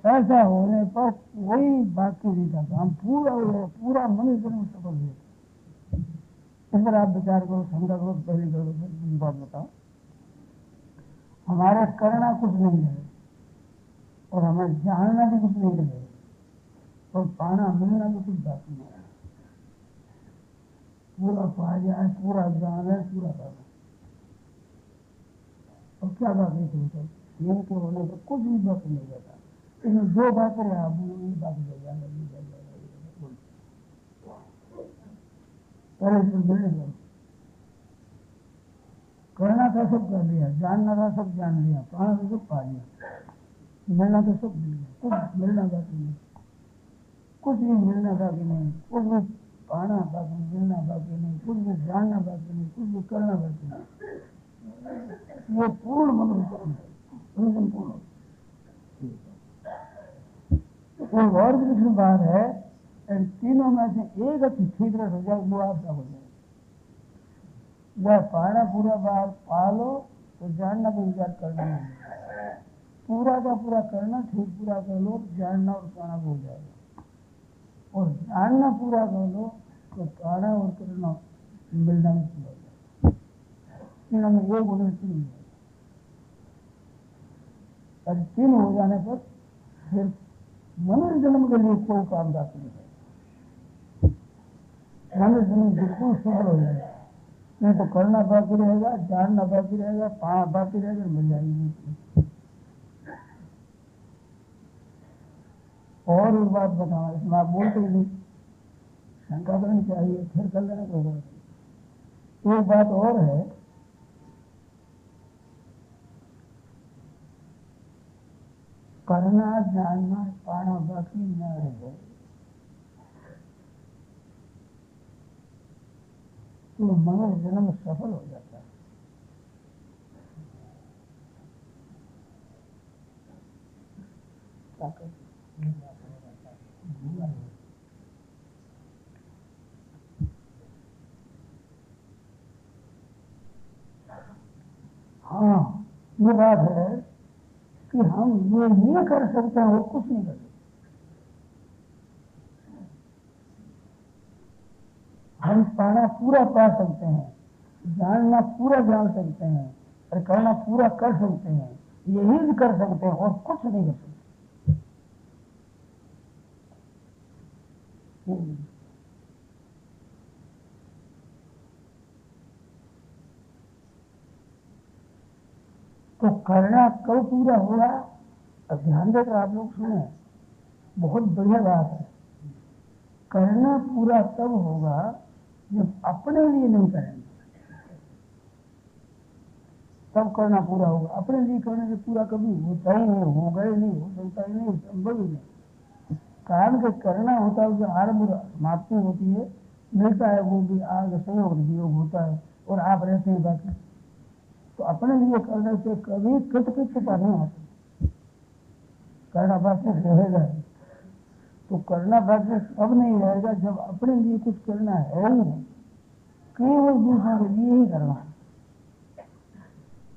ऐसा होने पर कोई बाकी नहीं करता। हम पूरा मनुष्य जीवन सफल हुए। इस पर आप विचार करो, शंका करो, पहली करो, फिर बात बताओ। हमारा करना कुछ नहीं है और हमें जानना भी कुछ नहीं है और पाना मिलना भी कुछ बाकी नहीं है। पूरा पा जाए, पूरा जाने, पूरा पाना और क्या बाकी थी? ये के होने पर कुछ भी बाकी नहीं रहता। इसमें जो बात रहे आप वो बाकी रह जाएगा। पहले इसमें मिलने जाओ, करना था सब कर लिया, जानना था सब जान लिया, पाना तो सब पा लिया, मिलना तो सब मिल गया, कुछ मिलना बाकी नहीं, कुछ भी मिलना बाकी नहीं, कुछ भी पाना बाकी, मिलना बाकी नहीं, कुछ भी जानना बाकी नहीं, कुछ भी करना बाकी नहीं। ये पूर्ण मनुष्य है, संपूर्ण। और भी दूसरी बात है, इन तीनों में से एक अच्छी ठीक रह हो जाए, वो आपका हो जाए। जब पाना पूरा बात पालो तो जानना भी विचार करना नहीं, पूरा का पूरा करना, ठीक पूरा कर लो, जानना और पाना हो जाएगा। और जानना पूरा कर लो तो पाना और करना मिलना भी पूरा हो जाएगा। तीनों में एक होने तीन हो जाएगा। और तीन हो जाने पर फिर मनुष्य जन्म के लिए कोई काम बाकी नहीं है। मनुष्य जन्म बिल्कुल सफल हो जाएगा। नहीं तो करना बाकी रहेगा, जानना बाकी रहेगा, पाना बाकी रहेगा, मिल जाएगी। और एक बात बताओ, इसमें आप बोलते नहीं, शंका करनी चाहिए, फिर कर लेना कोई बात नहीं। एक बात और है, करना जानना पाना बाकी न रहे तो मनुष्य जन्म सफल हो जाता है। क्या कहते? हाँ, ये बात है कि हम ये कर सकते हैं और कुछ नहीं कर सकते। हम पाना पूरा पा सकते हैं, जानना पूरा जान सकते हैं और करना पूरा कर सकते हैं, यही भी कर सकते हैं और कुछ नहीं कर सकते। तो करना कब पूरा होगा? अब ध्यान देकर आप लोग सुने, बहुत बढ़िया बात है। करना पूरा तब होगा जब अपने लिए नहीं करेंगे, तब करना पूरा होगा। अपने लिए करने से पूरा कभी होता ही नहीं, होगा ही नहीं, हो सकता ही नहीं, संभव ही नहीं। काम के करना होता है, जो आरंभ समाप्ति होती है, मिलता है, वो भी आगे सहयोग वियोग होता है और आप रहते हैं बाकी। तो अपने लिए करने से कभी किट छुपा नहीं आता, करना बाकी रहेगा। तो करना बाकी अब नहीं रहेगा जब अपने लिए कुछ करना है ही नहीं, केवल दूसरों के लिए ही करना है,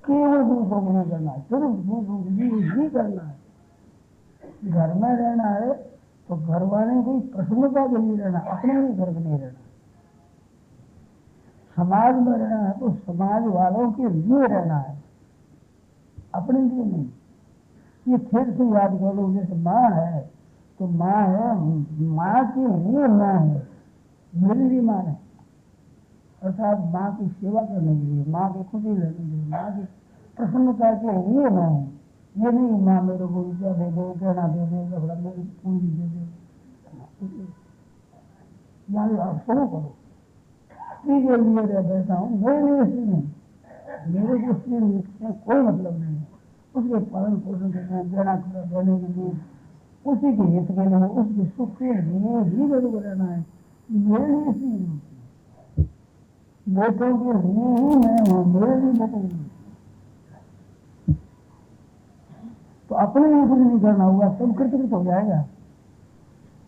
केवल दूसरों के लिए करना है, सिर्फ दूसरों के लिए ही करना है। घर में रहना है तो घर वाले की प्रसन्नता के लिए रहना, अपने लिए घर के लिए रहना। समाज में रहना है तो समाज वालों के लिए रहना है, अपने लिए नहीं। ये फिर से याद कर लो, जैसे माँ है तो माँ है, माँ के लिए माँ है, मेरे लिए माँ है, अर्थात माँ की सेवा करने के लिए, माँ की खुशी लेने के लिए, माँ की प्रसन्नता के लिए माँ है। ये नहीं माँ मेरे को रुपया दे दे, कहना दे दे, कपड़ा मेरी पूंजी दे दे। यानी आप शुरू करो, स्त्री के लिए रह बैठा हूँ, मेरे लिए स्त्री नहीं, मेरे को स्त्री से कोई मतलब नहीं है। उसके पालन पोषण के लिए, देना देने के लिए, उसी के हित के लिए, उसके सुख के लिए ही मेरे को रहना है। मेरे लिए स्त्री नहीं होती, बेटों के लिए ही मैं हूँ, मेरे लिए बेटे नहीं। तो अपने लिए कुछ नहीं करना हुआ, सब कृतकृत हो जाएगा।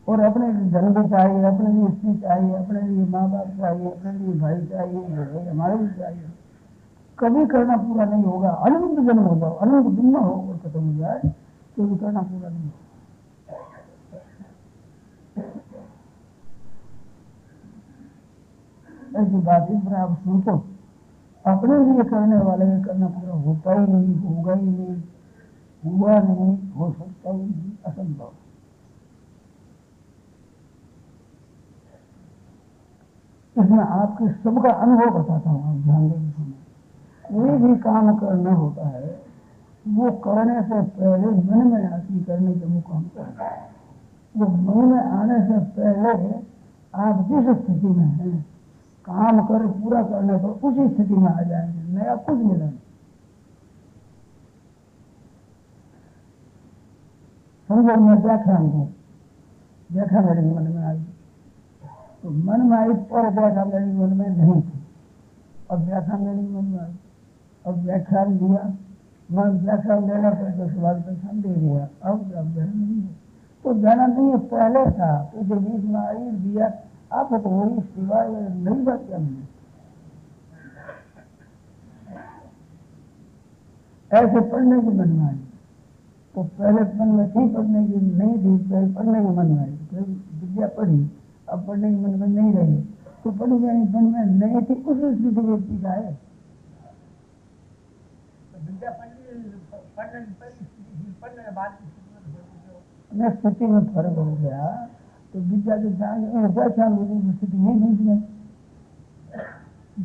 और अपने लिए धन भी चाहिए, अपने लिए स्त्री चाहिए, अपने लिए माँ बाप चाहिए, अपने लिए भाई चाहिए, हमारे भी चाहिए। कभी करना पूरा नहीं होगा। अनंत जन्म हो जाओ, अनंत दुनिया हो और खत्म हो जाए तो भी करना पूरा नहीं होगा। ऐसी बात इस पर आप सोचो, अपने लिए करने वाले में करना पूरा होता ही नहीं, होगा ही नहीं, हुआ नहीं, हो सकता ही नहीं, असंभव। इसमें आपके सबका अनुभव बताता हूँ, आप ध्यान देंगे सुनिए। कोई भी काम करना होता है, वो करने से पहले मन में आती करने के वो काम करना है। वो मन में आने से पहले आप जिस स्थिति में हैं, काम कर पूरा करने पर उसी स्थिति में आ जाएंगे, नया कुछ मिलेगा। समझो, मैं व्याख्यान दूं, व्याख्या मेरे मन में आई तो मन में आई, और व्याख्या मेरे मन में नहीं थी, अब व्याख्या मेरे मन में आई, अब व्याख्यान दिया, मैं व्याख्यान देने पर 10 बार व्याख्यान दे दिया, अब ज्ञान नहीं है। तो ज्ञान नहीं है, पहले था तो जो बीच में आई दिया, आप तो वही सिवाय नई बात क्या मिली। ऐसे पढ़ने की मन में आई तो पहले मन में थी, पढ़ने की नहीं थी, पहले पढ़ने की मन में आई, फिर विद्या पढ़ी, अब पढ़ने की मन में नहीं रही, तो पढ़ी जानी मन में नहीं थी, उस स्थिति व्यक्ति का है। विद्या पढ़ने के बाद स्थिति में फर्क हो गया तो विद्या के व्याख्यान स्थिति नहीं बीच में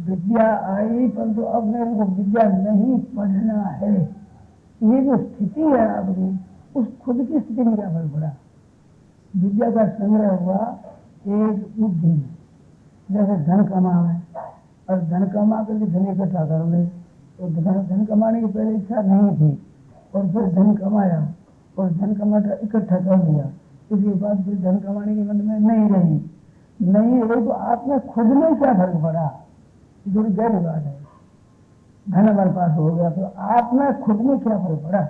विद्या आई, परंतु अब मेरे को विद्या नहीं पढ़ना है, ये जो स्थिति है आपकी, उस खुद की स्थिति में क्या फर्क पड़ा। विद्या का संग्रह हुआ एक बुद्धि में, जैसे धन कमावे और धन कमा करके धन इकट्ठा कर ले, तो धन कमाने की पहले इच्छा नहीं थी और फिर धन कमाया और धन कमाकर इकट्ठा कर लिया, उसके बाद फिर धन कमाने के मन में नहीं रही तो आपने खुद में क्या फर्क पड़ा। जो गहरी बात है, धन हमारे पास हो गया तो आप में खुद में क्या फर्क पड़ा।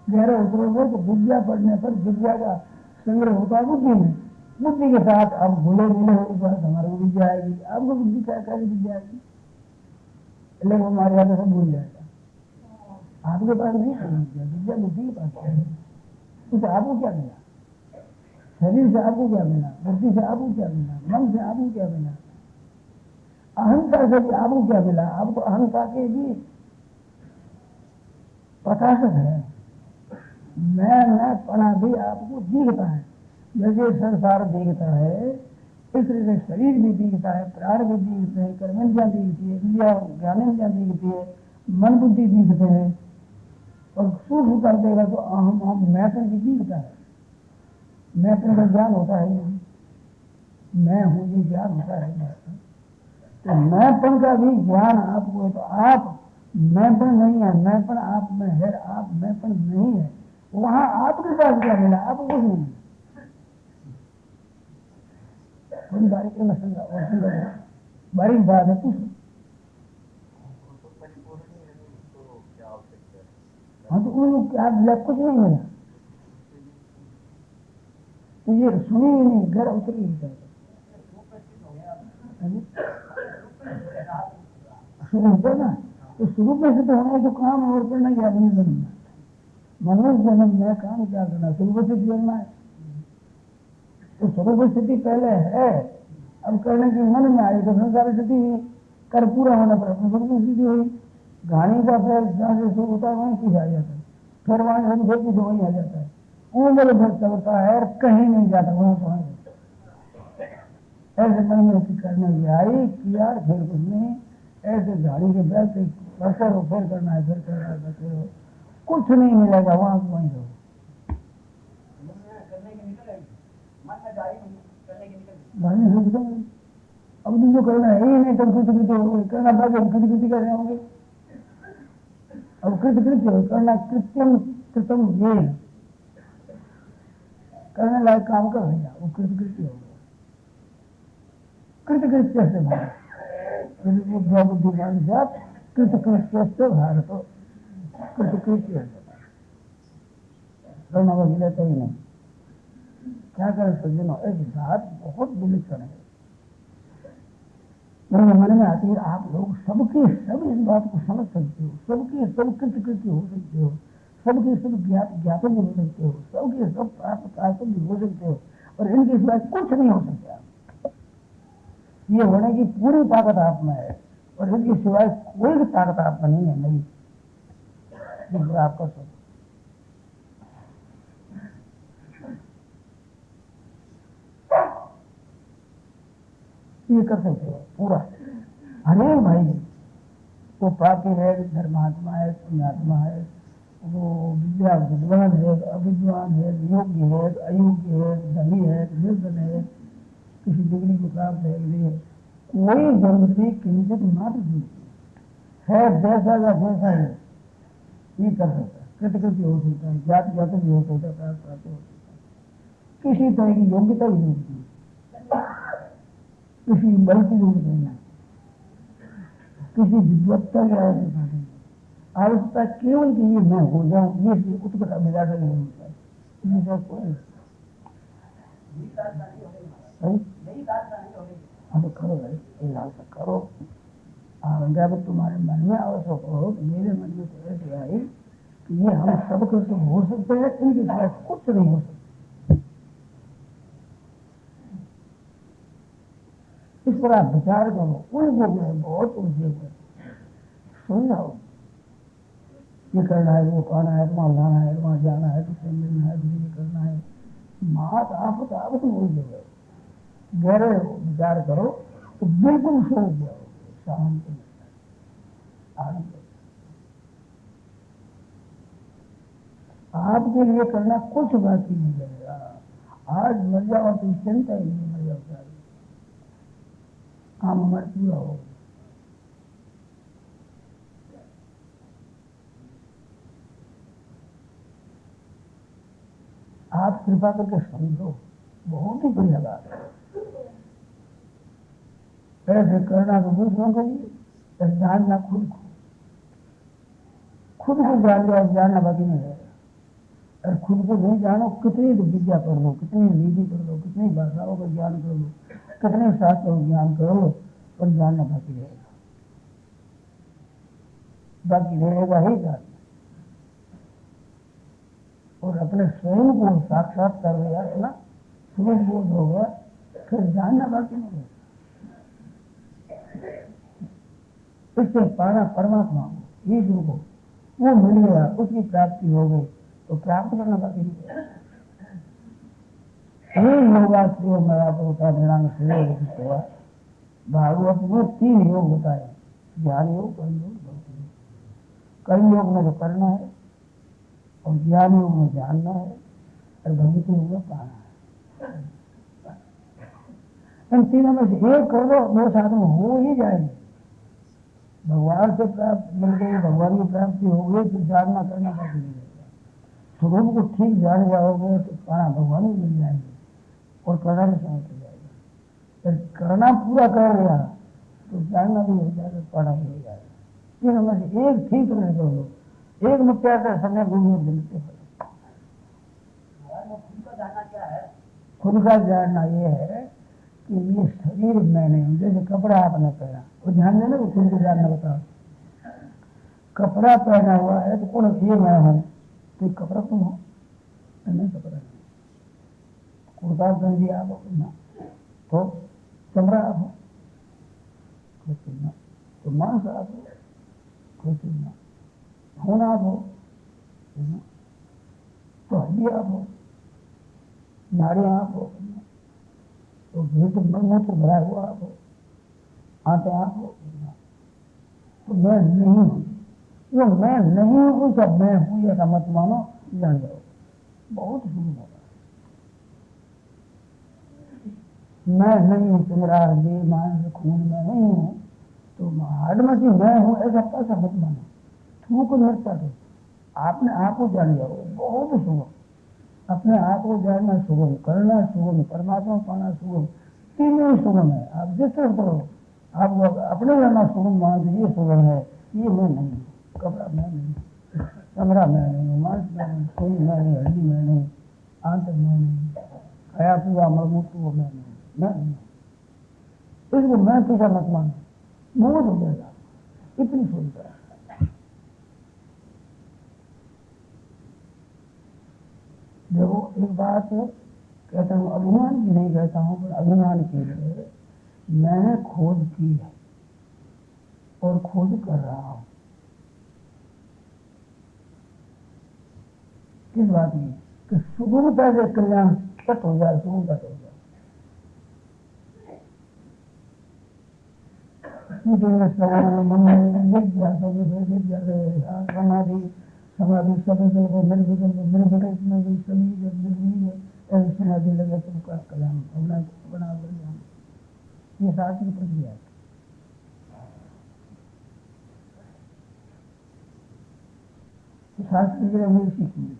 गहरे उतरोगे तो विद्या पढ़ने पर विद्या का संग्रह होता है बुद्धि में, बुद्धि के साथ आप भूले हो हमारे को विद्या आएगी, आपको बुद्धि क्या विद्या आएगी, लेकिन हमारे यहाँ सब भूल जाएगा। आपके पास नहीं है विद्या, बुद्धि के पास है। उससे आपको क्या मिला, शरीर से आपको क्या मिला, बुद्धि से आपको क्या मिला, मन से आपको क्या मिला, अहंता से भी आपको क्या मिला। आपको अहंता के भी प्रकाशक है, मैं पना भी आपको दिखता है। जैसे संसार दिखता है, इस तरह शरीर भी दिखता है, प्राण भी दिखते हैं, कर्मेंद्रियां दिखती है, इंद्रिया ज्ञानेंद्रियां दिखती है, मन बुद्धि दिखते हैं, और सूक्ष्म कर देगा तो अहम मैंपन भी दिखता है। मैंपन का ज्ञान होता है, मैं हूँ ये ज्ञान होता है। तो मैंपन का भी ज्ञान आपको है, तो आप मैंपन नहीं है, मैंपन आप में है, आप मैंपन नहीं है। वहां आपके पास क्या मिला, आपको कुछ नहीं। थोड़ी बारीक में बारीक बात है, कुछ हाँ तो उनको क्या मिला, कुछ नहीं मिला। तो ये सुनी ही नहीं, घर उतरी ही जाए शुरू होता ना, तो शुरू में से तो होना तो काम और करना क्या नहीं करना। मनुष्य जन्म में काम क्या करना, शुरू से करना है। तो स्वरूप स्थिति पहले है, अब करने की मन में आई तो संसार स्थिति कर पूरा होने पर अपनी स्वरूप स्थिति हुई। घानी का फैल जहाँ से शुरू होता है वहीं पीछे आ जाता है, फिर वहां हम फिर पीछे वहीं आ जाता है, उंगल भर चलता है, कहीं नहीं जाता, वहीं पहुंच जाता। ऐसे मन में करने की आई किया, फिर कुछ नहीं, ऐसे गाड़ी के बैल से बसर हो, फिर करना है, फिर करना है, बसर हो, कुछ नहीं मिलेगा, वहां वहीं रहो। अब तुमको करना है ही नहीं, तब कृतकृत्य होंगे, करना बाकी हम कृतकृत्य कर रहे होंगे। अब कृतकृत्य करना, कृत्यम कृतम ये करने लायक काम कर भैया, वो कृतकृत्य हो गया। कृतकृत्य से भारत, बुद्धिमान जात कृतकृत्य से भारत, कृतकृत्य शरणागति लेते ही नहीं। क्या करें सज्जनों, एक बात बहुत विलक्षण है, मेरे मन में आती है। आप लोग सबके सब इस बात को समझ सकते हो, सबके सब कृतकृत्य हो सकते हो, सबके सब ज्ञापन हो सकते हो, सबके सब प्राप्त भी हो सकते हो, और इनके सिवाय कुछ नहीं हो सकता। ये होने की पूरी ताकत आप में है, और इनके सिवाय कोई भी ताकत आप में नहीं है, नहीं जिसको आप कर सकते। ये कर सकते हो पूरा। अरे भाई, वो पापी है, धर्मात्मा है, पुण्यात्मा है, वो विद्वान है, अविद्वान है, योग्य है, अयोग्य है, धनी है, निर्धन है, किसी डिग्री को प्राप्त है नहीं है, कोई जरूरत किंचित मात्र है, जैसा का जैसा है ये कर सकता है। कृतकृत्य हो सकता है, ज्ञात ज्ञात भी हो सकता है, प्राप्त हो सकता है। किसी तरह की योग्यता की जरूरत नहीं, किसी बल की जरूरत नहीं, किसी विद्वत्ता की आवश्यकता नहीं। आवश्यकता केवल कि ये मैं हो जाऊं, ये उत्कट अभिलाषा की जरूरत है। कोई अब करो भाई, ये लालसा करो। अगर तुम्हारे मन में आवश्यक हो, मेरे मन में तो ऐसे आई कि ये हम सब को तो हो सकते हैं, इनके सिवाय कुछ नहीं हो सकता। इस पर आप विचार करो, उलझे हुए बहुत उलझे हुए, सुन जाओ। ये करना है, वो खाना है, वहां लाना है, वहां जाना है, दूसरे मिलना है, दूसरे करना है, मात आप उलझे हुए। गहरे विचार करो तो बिल्कुल सो जाओ, शांत आनंद। आपके लिए करना कुछ बाकी नहीं रहेगा। आज मर जाओ तो चिंता ही नहीं, मर जाओ सारी, काम हमारे पूरा हो। आप कृपा करके समझो, बहुत ही बढ़िया बात है। ऐसे करना तो दूसरों को भी, जानना खुद को जान लिया, जानना बाकी नहीं है। और खुद को नहीं जानो, कितनी विद्या कर लो, कितनी नीति कर लो, कितनी भाषाओं का ज्ञान कर लो, कितने शास्त्रों का ज्ञान करो, पर जानना बाकी रहेगा, बाकी रहेगा ही जानना। और अपने स्वयं को साक्षात कर लिया ना, स्वयं बोध होगा, फिर जानना बाकी नहीं रहेगा। इससे पाना परमात्मा को, ईश्वर को, वो मिल गया, उसकी प्राप्ति हो गई, तो प्राप्त करना बाकी नहीं है। योगा श्रेय मेरा होता निर्णांग श्रेय हुआ। भागवत में 3 योग बताए, ज्ञान योग, कर्म योग, भक्ति योग। कर्म योग में तो करना है, और ज्ञान योग में जानना है, और भक्ति योग में पाना है। इन तीनों में से एक कर दो, 2 साथ में हो ही जाएंगे। भगवान से प्राप्त मिल गई, भगवान की प्राप्ति हो गई, तो जानना करना बाकी नहीं रहेगा। स्वरूप को ठीक जान जाओगे तो पाना भगवान ही मिल जाएंगे, और करना भी समझ जाएगा। फिर करना पूरा कर लिया तो जानना भी हो जाएगा, पाना भी हो जाएगा। तीनों में से एक ठीक करने कर लो, एक मुख्य समय गुरु मिलते हैं। खुद का जानना ये है कि ये शरीर में नहीं, जैसे कपड़ा आपने पहना, वो ध्यान देना, वो खुद को जानना बताओ। कपड़ा पहना हुआ है तो कौन ये मैं हूँ, तो कपड़ा तुम हो, नहीं कपड़ा नहीं। कुर्ता गंजी आप हो ना, तो चमड़ा आप हो, कोई चुनना, तो मांस आप हो, कोई चुनना, खून आप हो, तो हड्डी आप हो, नाड़ियाँ आप हो, तो भीतर मूत्र भरा हुआ आप हो, आटे आप हो, तो मैं नहीं हूँ। जो मैं नहीं हूँ सब मैं हूँ, ऐसा मत मानो, जान जाओ, बहुत सुंदर होगा। मैं नहीं हूँ, तुम्हारा हड्डी मांस खून में नहीं हूँ, तो हार्ड में से मैं हूँ, ऐसा पैसा मत मानो। थूक नृत्य दो, आपने आप को जान जाओ, बहुत सुगम। अपने आप को जानना सुगम, करना सुगम, परमात्मा पाना सुगम, तीनों ही सुगम है। आप जिस तरह करो, आपको अपने जाना सुगम मान, ये सुगम है, ये मैं नहीं, कपड़ा मैं नहीं। चमड़ा में नहीं, मांस में नहीं, खून में नहीं, हड्डी में नहीं, आंत में नहीं, खाया पिया मलमूत्र में नहीं, मैं नहीं। इसको मैं तुझा मत मानो, बोझ हो जाएगा। इतनी सुनता है। देखो एक बात कहता हूँ, अभिमान की नहीं कहता हूँ, पर अभिमान के लिए मैंने खोज की है और खोज कर रहा हूँ। किस बात की? कि सुगमता से कल्याण कट हो जाए, सुगमता से हो जाए। समाधि समाधि सब समाधि लगे तुमका कल्याण बना कल्याण। ये शास्त्र की प्रक्रिया है। शास्त्र की हमने सीखी है,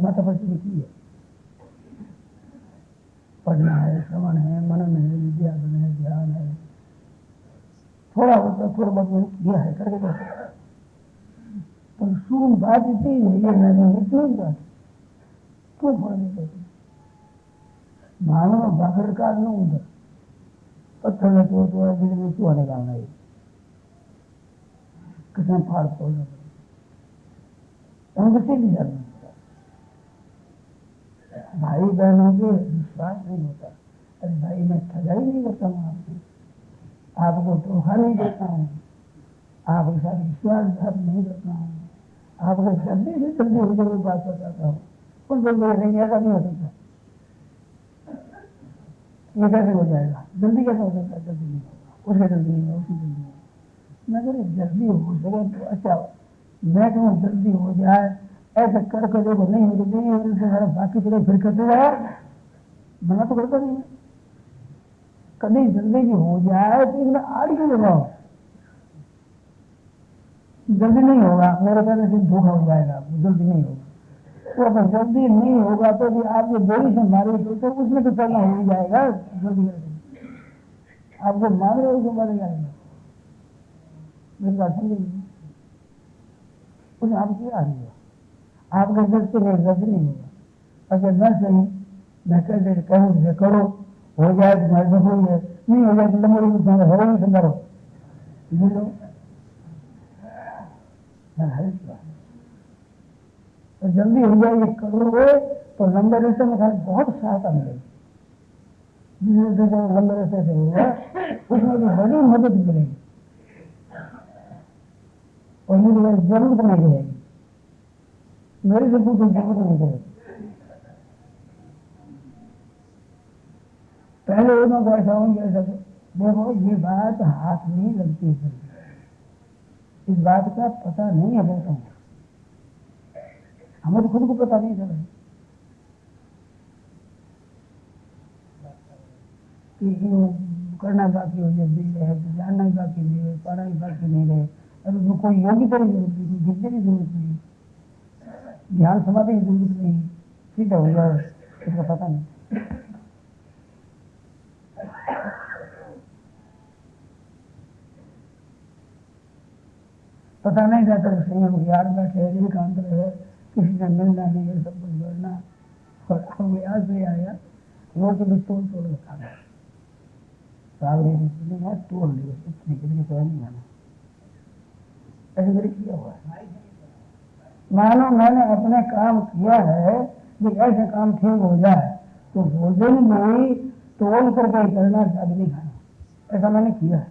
माता पट्टी की है। पढ़ना है, श्रवण है, मनन है, विद्यासन है, ध्यान है, थोड़ा बहुत किया है, करके देखो। पर शुरू बात इतनी है, ये मैंने इतनी बात क्यों पढ़ने देती? मानव बाहर का न उधर पत्थर में तो बिजली क्यों निकालना है? कितना फाड़ तोड़ना पड़ेगा, उनको सीधी जाना। भाई बहनों के विश्वास नहीं होता। अरे भाई मैं ठगाई नहीं करता हूँ आपकी, आपको धोखा नहीं देता हूँ, आपके साथ विश्वासघात नहीं करता हूँ, आपको जल्दी से जल्दी हो जाए बात बताता हूँ। उन जल्दी नहीं, ऐसा नहीं हो सकता। ये कैसे हो जाएगा? जल्दी कैसे हो सकता है? जल्दी नहीं होगा, उसके जल्दी नहीं होगा, उसकी जल्दी नहीं होगा। मैं कहूँ जल्दी हो सके तो अच्छा, मैं कहूँ जल्दी हो जाए ऐसा कर देखो, नहीं हो तो बाकी थोड़े फिर करते जाए, मना तो करता नहीं। कभी जल्दी भी हो जाए तो इसमें आड़ क्यों लगाओ? जल्दी नहीं होगा, मेरे कहने से धोखा हो जाएगा, जल्दी नहीं होगा। तो अगर जल्दी नहीं होगा तो भी आप जो बोली से मारे तो उसमें तो चलना हो ही जाएगा। जल्दी आप जो मांग रहे हो उसको मारे जाएगा। मेरी बात समझेंगे? कुछ आपकी आ रही है, आपके दर्द से मेरे दर्द नहीं होगा। अगर मैं सही, मैं कहते कहूँ करो, हो जाए तो मैं दुख हुई है, नहीं हो जाए तो लंबे हो नहीं सुंदर बोलो। तो जल्दी हो जाए ये करोगे तो लंबे रास्ते में बहुत सहायता मिलेगी। जिस लंबे रास्ते से होगा उसमें भी बड़ी मदद मिलेगी और मुझे जरूरत नहीं रहेगी, मेरे से कुछ जरूरत नहीं रहेगी। पहले मैं ऐसा हूँ जैसा देखो, ये बात हाथ नहीं लगती है, इस बात का पता नहीं है बहुतों को, हमें तो खुद को पता नहीं चला कि करना बाकी हो जाए, जानना ही बाकी नहीं रहे, पढ़ना ही बाकी नहीं रहे, और उसमें कोई योगी की जरूरत नहीं, विद्या की जरूरत नहीं, ध्यान समाधि की जरूरत नहीं, सीधा हो जाए, इसका पता नहीं। पता नहीं रहता तो सही यार बैठे एकांत रहे, किसी से मिलना नहीं है, सब कुछ बोलना, और अब याद नहीं आया वो तो तोड़ तोड़ रखा है, तोड़ लिया, इतनी करके तो नहीं आना, ऐसे करके किया हुआ है। मानो मैंने अपने काम किया है कि ऐसे काम ठीक हो जाए तो भोजन भी तोड़ करके करना, नहीं खाना, ऐसा मैंने किया है।